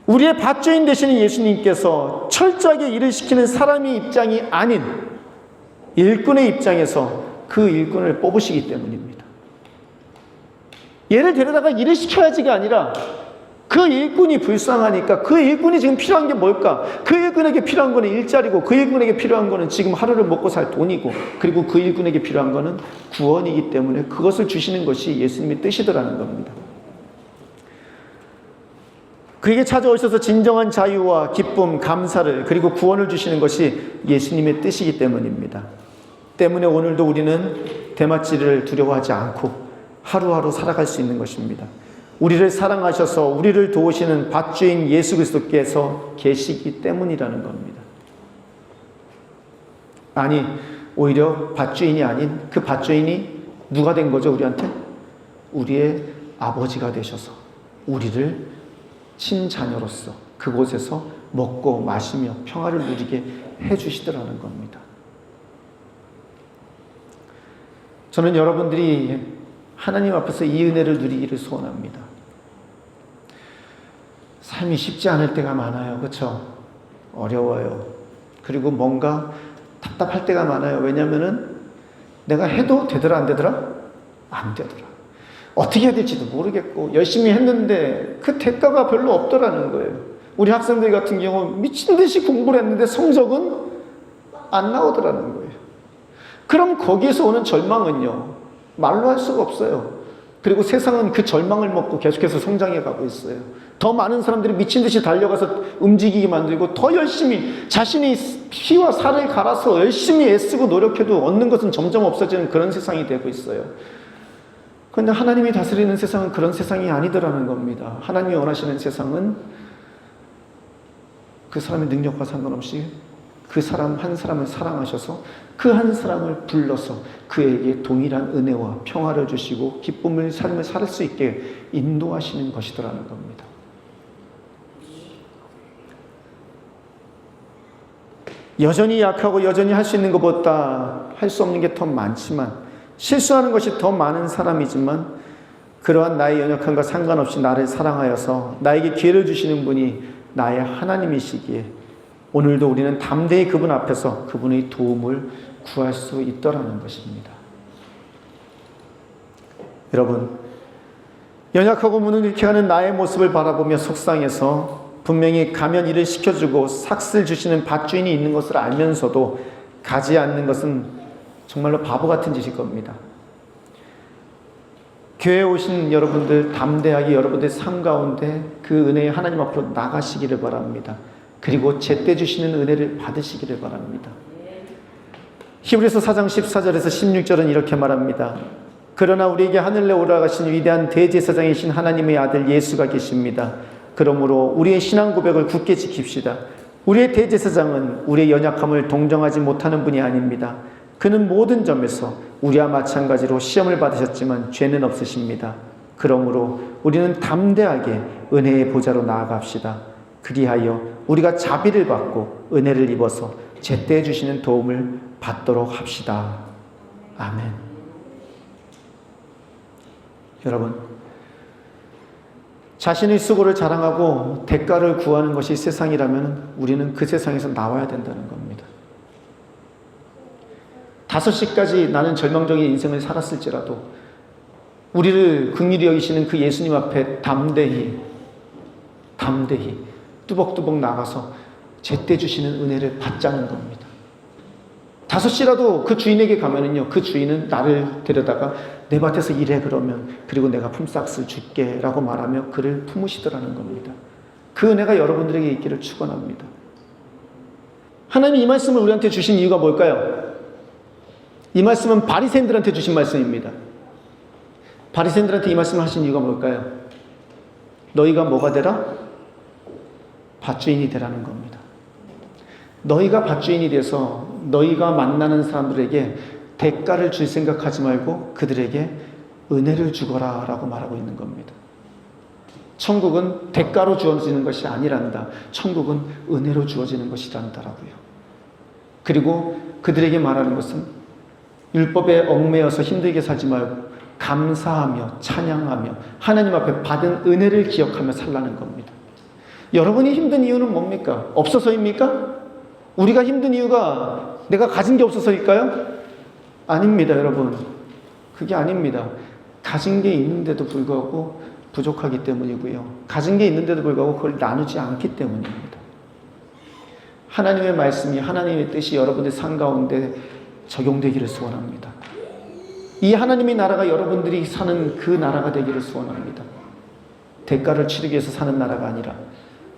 우리의 밭주인 되시는 예수님께서 철저하게 일을 시키는 사람의 입장이 아닌 일꾼의 입장에서 그 일꾼을 뽑으시기 때문입니다. 얘를 데려다가 일을 시켜야지가 아니라 그 일꾼이 불쌍하니까 그 일꾼이 지금 필요한 게 뭘까? 그 일꾼에게 필요한 거는 일자리고 그 일꾼에게 필요한 거는 지금 하루를 먹고 살 돈이고 그리고 그 일꾼에게 필요한 거는 구원이기 때문에 그것을 주시는 것이 예수님의 뜻이더라는 겁니다. 그에게 찾아오셔서 진정한 자유와 기쁨, 감사를 그리고 구원을 주시는 것이 예수님의 뜻이기 때문입니다. 때문에 오늘도 우리는 대마찌를 두려워하지 않고 하루하루 살아갈 수 있는 것입니다. 우리를 사랑하셔서 우리를 도우시는 밭주인 예수 그리스도께서 계시기 때문이라는 겁니다. 아니, 오히려 밭주인이 아닌 그 밭주인이 누가 된 거죠, 우리한테? 우리의 아버지가 되셔서 우리를 친자녀로서 그곳에서 먹고 마시며 평화를 누리게 해주시더라는 겁니다. 저는 여러분들이 하나님 앞에서 이 은혜를 누리기를 소원합니다. 삶이 쉽지 않을 때가 많아요. 그렇죠? 어려워요. 그리고 뭔가 답답할 때가 많아요. 왜냐하면은 내가 해도 되더라 안 되더라? 안 되더라. 어떻게 해야 될지도 모르겠고 열심히 했는데 그 대가가 별로 없더라는 거예요. 우리 학생들 같은 경우 미친 듯이 공부를 했는데 성적은 안 나오더라는 거예요. 그럼 거기에서 오는 절망은요, 말로 할 수가 없어요. 그리고 세상은 그 절망을 먹고 계속해서 성장해 가고 있어요. 더 많은 사람들이 미친 듯이 달려가서 움직이게 만들고 더 열심히 자신의 피와 살을 갈아서 열심히 애쓰고 노력해도 얻는 것은 점점 없어지는 그런 세상이 되고 있어요. 그런데 하나님이 다스리는 세상은 그런 세상이 아니더라는 겁니다. 하나님이 원하시는 세상은 그 사람의 능력과 상관없이 그 사람 한 사람을 사랑하셔서 그 한 사람을 불러서 그에게 동일한 은혜와 평화를 주시고 기쁨을 삶을 살 수 있게 인도하시는 것이더라는 겁니다. 여전히 약하고 여전히 할 수 있는 것보다 할 수 없는 게 더 많지만, 실수하는 것이 더 많은 사람이지만, 그러한 나의 연약함과 상관없이 나를 사랑하여서 나에게 기회를 주시는 분이 나의 하나님이시기에 오늘도 우리는 담대히 그분 앞에서 그분의 도움을 구할 수 있더라는 것입니다. 여러분, 연약하고 무능력해 하는 나의 모습을 바라보며 속상해서 분명히 가면 일을 시켜주고 삭슬 주시는 밭주인이 있는 것을 알면서도 가지 않는 것은 정말로 바보 같은 짓일 겁니다. 교회에 오신 여러분들 담대하게 여러분들의 삶 가운데 그 은혜의 하나님 앞으로 나가시기를 바랍니다. 그리고 제때 주시는 은혜를 받으시기를 바랍니다. 히브리서 4장 14절에서 16절은 이렇게 말합니다. 그러나 우리에게 하늘에 올라가신 위대한 대제사장이신 하나님의 아들 예수가 계십니다. 그러므로 우리의 신앙 고백을 굳게 지킵시다. 우리의 대제사장은 우리의 연약함을 동정하지 못하는 분이 아닙니다. 그는 모든 점에서 우리와 마찬가지로 시험을 받으셨지만 죄는 없으십니다. 그러므로 우리는 담대하게 은혜의 보좌로 나아갑시다. 그리하여 우리가 자비를 받고 은혜를 입어서 제때 주시는 도움을 받도록 합시다. 아멘. 여러분, 자신의 수고를 자랑하고 대가를 구하는 것이 세상이라면 우리는 그 세상에서 나와야 된다는 겁니다. 5시까지 나는 절망적인 인생을 살았을지라도 우리를 긍휼히 여기시는 그 예수님 앞에 담대히 뚜벅뚜벅 나가서 제때 주시는 은혜를 받자는 겁니다. 5시라도 그 주인에게 가면은요, 그 주인은 나를 데려다가 내 밭에서 일해 그러면, 그리고 내가 품삯을 줄게 라고 말하며 그를 품으시더라는 겁니다. 그 은혜가 여러분들에게 있기를 축원합니다. 하나님이 이 말씀을 우리한테 주신 이유가 뭘까요? 이 말씀은 바리새인들한테 주신 말씀입니다. 바리새인들한테 이 말씀을 하신 이유가 뭘까요? 너희가 뭐가 되라? 밭주인이 되라는 겁니다. 너희가 밭주인이 돼서 너희가 만나는 사람들에게 대가를 줄 생각하지 말고 그들에게 은혜를 주거라 라고 말하고 있는 겁니다. 천국은 대가로 주어지는 것이 아니란다. 천국은 은혜로 주어지는 것이란다라고요. 그리고 그들에게 말하는 것은 율법에 얽매여서 힘들게 살지 말고 감사하며 찬양하며 하나님 앞에 받은 은혜를 기억하며 살라는 겁니다. 여러분이 힘든 이유는 뭡니까? 없어서입니까? 우리가 힘든 이유가 내가 가진 게 없어서일까요? 아닙니다, 여러분. 그게 아닙니다. 가진 게 있는데도 불구하고 부족하기 때문이고요. 가진 게 있는데도 불구하고 그걸 나누지 않기 때문입니다. 하나님의 말씀이, 하나님의 뜻이 여러분의 삶 가운데 적용되기를 소원합니다. 이 하나님의 나라가 여러분들이 사는 그 나라가 되기를 소원합니다. 대가를 치르기 위해서 사는 나라가 아니라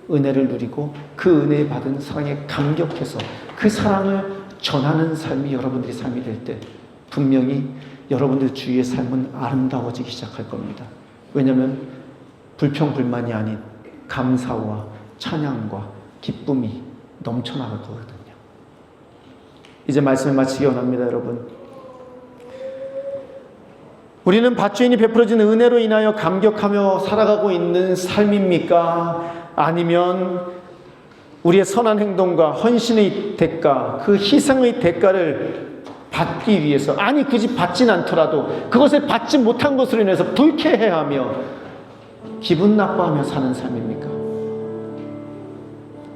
은혜를 누리고 그 은혜에 받은 사랑에 감격해서 그 사랑을 전하는 삶이 여러분들의 삶이 될 때 분명히 여러분들 주위의 삶은 아름다워지기 시작할 겁니다. 왜냐하면 불평불만이 아닌 감사와 찬양과 기쁨이 넘쳐나갈 거거든요. 이제 말씀을 마치기 원합니다, 여러분. 우리는 밭주인이 베풀어진 은혜로 인하여 감격하며 살아가고 있는 삶입니까? 아니면 우리의 선한 행동과 헌신의 대가, 그 희생의 대가를 받기 위해서, 아니 굳이 받진 않더라도 그것을 받지 못한 것으로 인해서 불쾌해하며 기분 나빠하며 사는 삶입니까?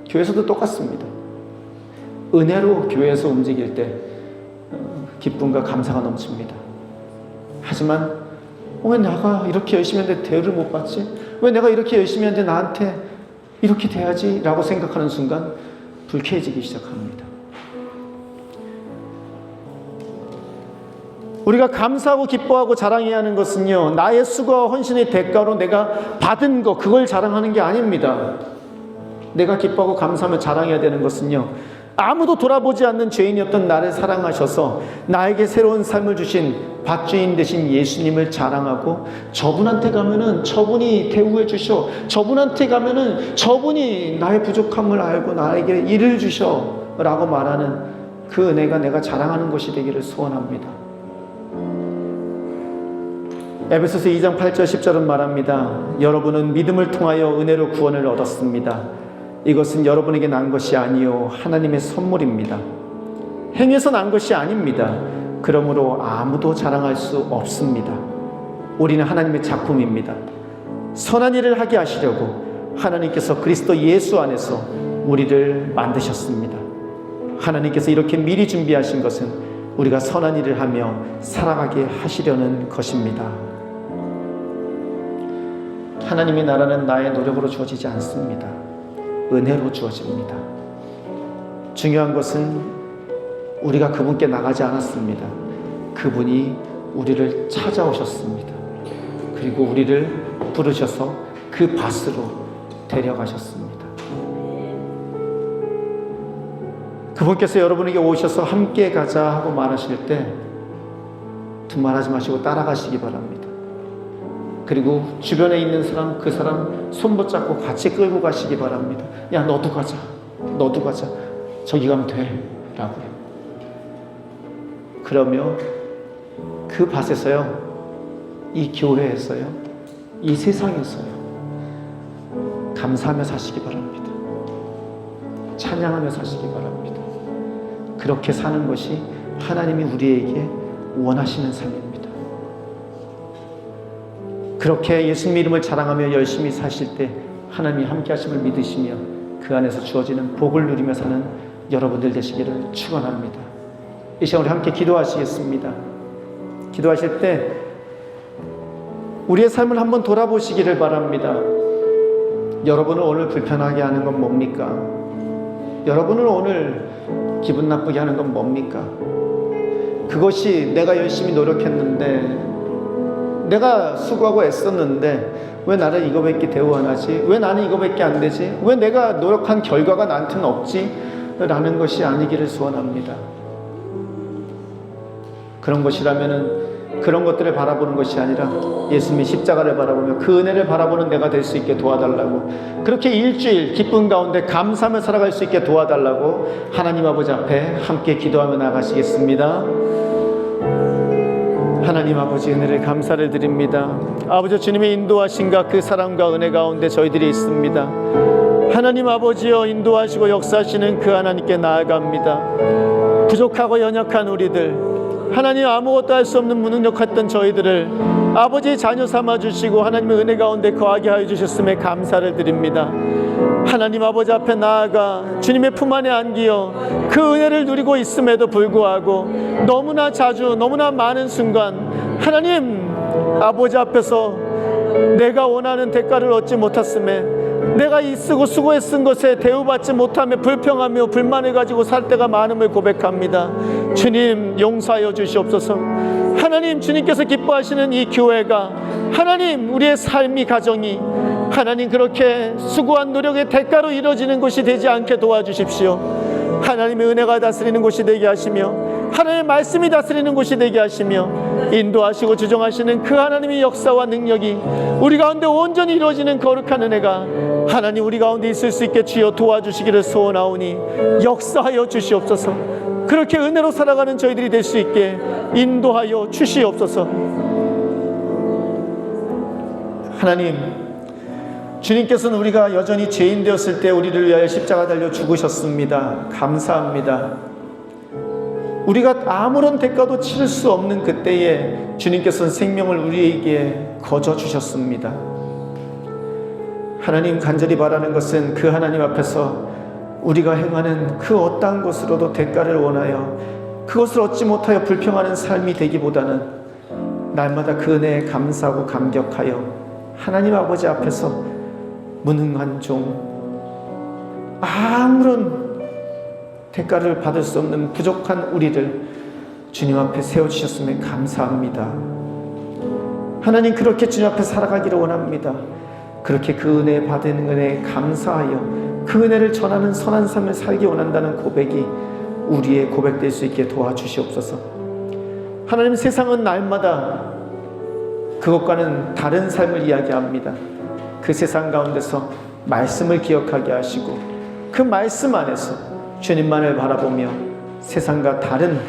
교회에서도 똑같습니다. 은혜로 교회에서 움직일 때 기쁨과 감사가 넘칩니다. 하지만 왜 내가 이렇게 열심히 했는데 대우를 못 받지? 왜 내가 이렇게 열심히 했는데 나한테 이렇게 돼야지? 라고 생각하는 순간 불쾌해지기 시작합니다. 우리가 감사하고 기뻐하고 자랑해야 하는 것은요, 나의 수고와 헌신의 대가로 내가 받은 것, 그걸 자랑하는 게 아닙니다. 내가 기뻐하고 감사하며 자랑해야 되는 것은요, 아무도 돌아보지 않는 죄인이었던 나를 사랑하셔서 나에게 새로운 삶을 주신 밭주인 되신 예수님을 자랑하고, 저분한테 가면은 저분이 대우해 주셔, 저분한테 가면은 저분이 나의 부족함을 알고 나에게 일을 주셔 라고 말하는 그 은혜가 내가 자랑하는 것이 되기를 소원합니다. 에베소서 2장 8절 10절은 말합니다. 여러분은 믿음을 통하여 은혜로 구원을 얻었습니다. 이것은 여러분에게 난 것이 아니요 하나님의 선물입니다. 행해서 난 것이 아닙니다. 그러므로 아무도 자랑할 수 없습니다. 우리는 하나님의 작품입니다. 선한 일을 하게 하시려고 하나님께서 그리스도 예수 안에서 우리를 만드셨습니다. 하나님께서 이렇게 미리 준비하신 것은 우리가 선한 일을 하며 살아가게 하시려는 것입니다. 하나님의 나라는 나의 노력으로 주어지지 않습니다. 은혜로 주어집니다. 중요한 것은 우리가 그분께 나가지 않았습니다. 그분이 우리를 찾아오셨습니다. 그리고 우리를 부르셔서 그 밭으로 데려가셨습니다. 그분께서 여러분에게 오셔서 함께 가자 하고 말하실 때 두말하지 마시고 따라가시기 바랍니다. 그리고 주변에 있는 사람, 그 사람 손 붙잡고 같이 끌고 가시기 바랍니다. 야, 너도 가자. 너도 가자. 저기 가면 돼. 라고요. 그러며 그 밭에서요, 이 교회에서요, 이 세상에서요, 감사하며 사시기 바랍니다. 찬양하며 사시기 바랍니다. 그렇게 사는 것이 하나님이 우리에게 원하시는 삶입니다. 그렇게 예수님 이름을 자랑하며 열심히 사실 때 하나님이 함께 하심을 믿으시며 그 안에서 주어지는 복을 누리며 사는 여러분들 되시기를 축원합니다. 이 시간 우리 함께 기도하시겠습니다. 기도하실 때 우리의 삶을 한번 돌아보시기를 바랍니다. 여러분을 오늘 불편하게 하는 건 뭡니까? 여러분을 오늘 기분 나쁘게 하는 건 뭡니까? 그것이 내가 열심히 노력했는데, 내가 수고하고 애썼는데 왜 나를 이거밖에 대우 안 하지? 왜 나는 이거밖에 안 되지? 왜 내가 노력한 결과가 나한테는 없지? 라는 것이 아니기를 소원합니다. 그런 것이라면은 그런 것들을 바라보는 것이 아니라 예수님의 십자가를 바라보며 그 은혜를 바라보는 내가 될 수 있게 도와달라고, 그렇게 일주일 기쁨 가운데 감사하며 살아갈 수 있게 도와달라고 하나님 아버지 앞에 함께 기도하며 나가시겠습니다. 하나님 아버지, 은혜를 감사를 드립니다. 아버지, 주님의 인도하심과 그 사랑과 은혜 가운데 저희들이 있습니다. 하나님 아버지여, 인도하시고 역사하시는 그 하나님께 나아갑니다. 부족하고 연약한 우리들, 하나님 아무것도 할 수 없는 무능력했던 저희들을 아버지의 자녀 삼아주시고 하나님의 은혜 가운데 거하게 하여 주셨음에 감사를 드립니다. 하나님 아버지 앞에 나아가 주님의 품 안에 안기어 그 은혜를 누리고 있음에도 불구하고 너무나 자주, 너무나 많은 순간 하나님 아버지 앞에서 내가 원하는 대가를 얻지 못했음에, 내가 이 쓰고 수고에 쓴 것에 대우받지 못하며 불평하며 불만을 가지고 살 때가 많음을 고백합니다. 주님, 용서하여 주시옵소서. 하나님, 주님께서 기뻐하시는 이 교회가, 하나님 우리의 삶이, 가정이 하나님 그렇게 수고한 노력의 대가로 이루어지는 것이 되지 않게 도와주십시오. 하나님의 은혜가 다스리는 곳이 되게 하시며 하나님의 말씀이 다스리는 곳이 되게 하시며 인도하시고 주정하시는 그 하나님의 역사와 능력이 우리 가운데 온전히 이루어지는 거룩한 은혜가 하나님 우리 가운데 있을 수 있게 주여 도와주시기를 소원하오니 역사하여 주시옵소서. 그렇게 은혜로 살아가는 저희들이 될 수 있게 인도하여 주시옵소서. 하나님, 주님께서는 우리가 여전히 죄인 되었을 때 우리를 위하여 십자가 달려 죽으셨습니다. 감사합니다. 우리가 아무런 대가도 치를 수 없는 그때에 주님께서는 생명을 우리에게 거저 주셨습니다. 하나님, 간절히 바라는 것은 그 하나님 앞에서 우리가 행하는 그 어떠한 것으로도 대가를 원하여 그것을 얻지 못하여 불평하는 삶이 되기보다는 날마다 그 은혜에 감사하고 감격하여 하나님 아버지 앞에서 무능한 종, 아무런 대가를 받을 수 없는 부족한 우리를 주님 앞에 세워주셨음에 감사합니다. 하나님, 그렇게 주님 앞에 살아가기를 원합니다. 그렇게 그 은혜 받은 은혜에 감사하여 그 은혜를 전하는 선한 삶을 살기 원한다는 고백이 우리의 고백될 수 있게 도와주시옵소서. 하나님, 세상은 날마다 그것과는 다른 삶을 이야기합니다. 그 세상 가운데서 말씀을 기억하게 하시고 그 말씀 안에서 주님만을 바라보며 세상과 다른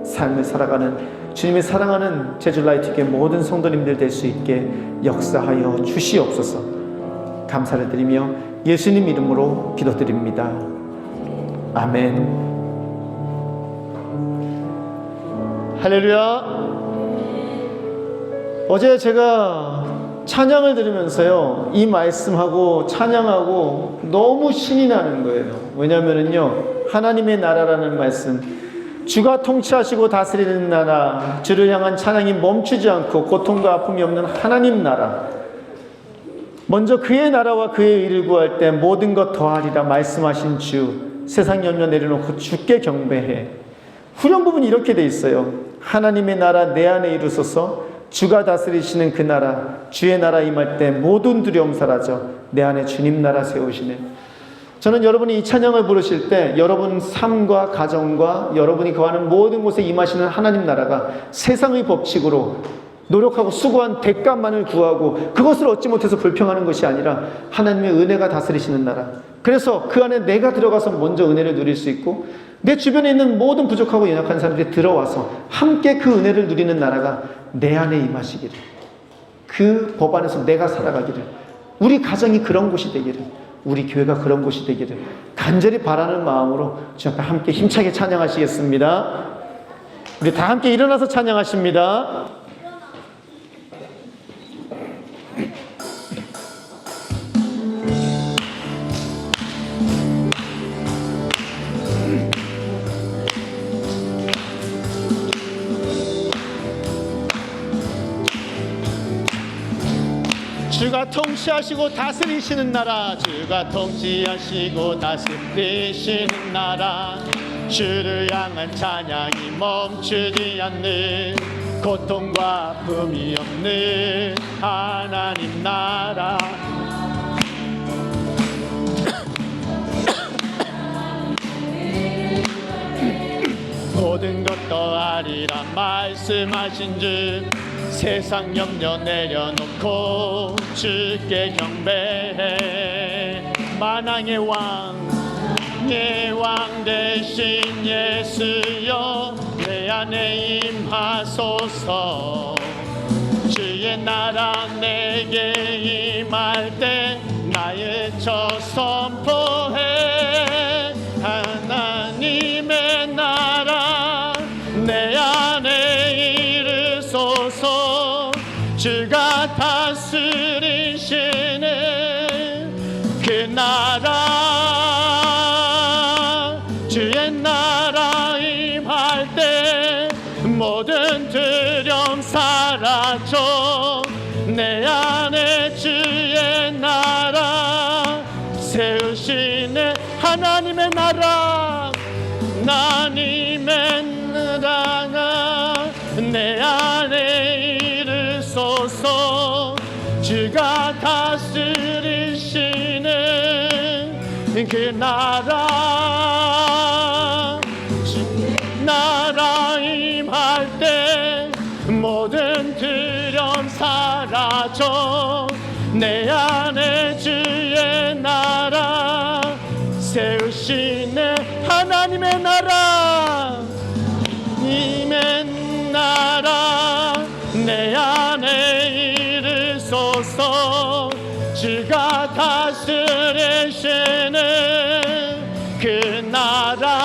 삶을 살아가는 주님이 사랑하는 제주라이트교회 모든 성도님들 될 수 있게 역사하여 주시옵소서. 감사를 드리며 예수님 이름으로 기도드립니다. 아멘. 할렐루야. 어제 제가 찬양을 들으면서요, 이 말씀하고 찬양하고 너무 신이 나는 거예요. 왜냐면은요, 하나님의 나라라는 말씀, 주가 통치하시고 다스리는 나라, 주를 향한 찬양이 멈추지 않고 고통과 아픔이 없는 하나님 나라, 먼저 그의 나라와 그의 의를 구할 때 모든 것 더하리라 말씀하신 주, 세상 염려 내려놓고 주께 경배해. 후렴 부분이 이렇게 돼 있어요. 하나님의 나라 내 안에 이루소서. 주가 다스리시는 그 나라, 주의 나라 임할 때 모든 두려움 사라져 내 안에 주님 나라 세우시네. 저는 여러분이 이 찬양을 부르실 때 여러분 삶과 가정과 여러분이 거하는 모든 곳에 임하시는 하나님 나라가 세상의 법칙으로 노력하고 수고한 대가만을 구하고 그것을 얻지 못해서 불평하는 것이 아니라 하나님의 은혜가 다스리시는 나라, 그래서 그 안에 내가 들어가서 먼저 은혜를 누릴 수 있고 내 주변에 있는 모든 부족하고 연약한 사람들이 들어와서 함께 그 은혜를 누리는 나라가 내 안에 임하시기를, 그 법 안에서 내가 살아가기를, 우리 가정이 그런 곳이 되기를, 우리 교회가 그런 곳이 되기를 간절히 바라는 마음으로 주 앞에 함께 힘차게 찬양하시겠습니다. 우리 다 함께 일어나서 찬양하십니다. 주가 통치하시고 다스리시는 나라, 주가 통치하시고 다스리시는 나라, 주를 향한 찬양이 멈추지 않는 고통과 아픔이 없는 하나님 나라. 모든 것 더하리라 말씀하신 주, 세상 염려 내려놓고 주께 경배해. 만왕의 왕, 예 왕 대신 예수여 내 안에 임하소서. 주의 나라 내게 임할 때 나의 첫 선포해. 하나님의 나라 내 안에 이르소서. 주가 다스리시는 그 나라, 주의 나라 임할 때 모든 두려움 사라져 내 안에 주의 나라 세우시네. 하나님의 나라, 하나님의 나라가 내 안에 이르소서. 주가 다스리시는 그 나라, 나라 임할 때 모든 두려움 사라져 내 안에 주의 나라 세우시네. 하나님의 나라, 님의 나라 내 안에 이르소서. 주가 다스리시는 그 나라,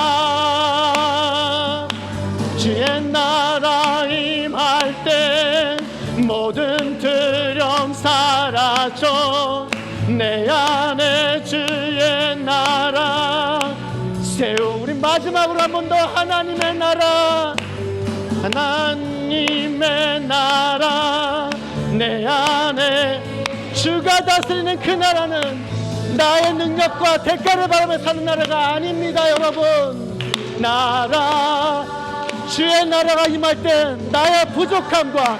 주의 나라 임할 때 모든 두려움 사라져 내 안에 주의 나라 세우. 우리 마지막으로 한 번 더 하나님의 나라, 하나님의 나라 내 안에 주가 다스리는 그 나라는 나의 능력과 대가를 바라며 사는 나라가 아닙니다. 여러분, 나라, 주의 나라가 임할 때 나의 부족함과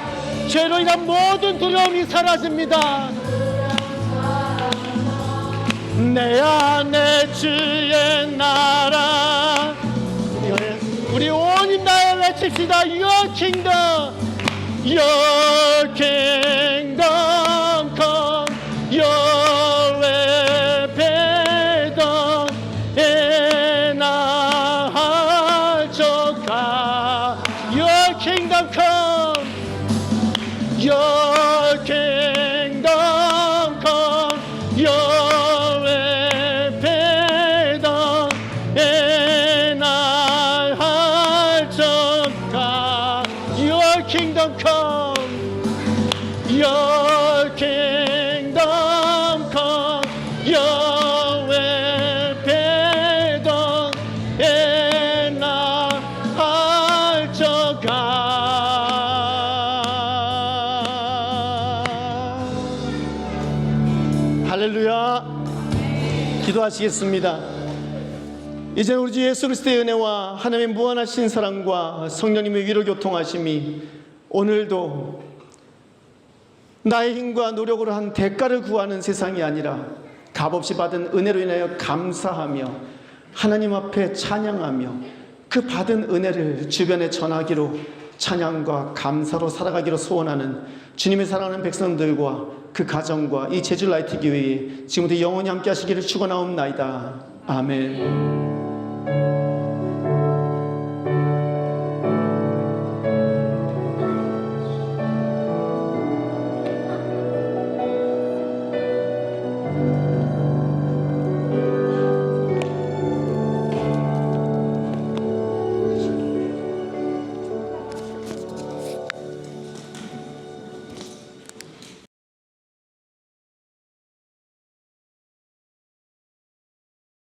죄로 인한 모든 두려움이 사라집니다. 내 안에 주의 나라, 우리 온 힘 다해 외칩시다. Your kingdom, Your kingdom come, Your will be done in our hearts, O God. Your kingdom come, Your kingdom come, Your Your kingdom come, your will be done in our hearts, O God. 할렐루야. 기도하시겠습니다. 이제 우리 주 예수 그리스도의 은혜와 하나님의 무한하신 사랑과 성령님의 위로 교통하심이 오늘도 나의 힘과 노력으로 한 대가를 구하는 세상이 아니라 값없이 받은 은혜로 인하여 감사하며 하나님 앞에 찬양하며 그 받은 은혜를 주변에 전하기로 찬양과 감사로 살아가기로 소원하는 주님의 사랑하는 백성들과 그 가정과 이 제주 라이트 교회에 지금부터 영원히 함께 하시기를 축원하옵나이다. 아멘.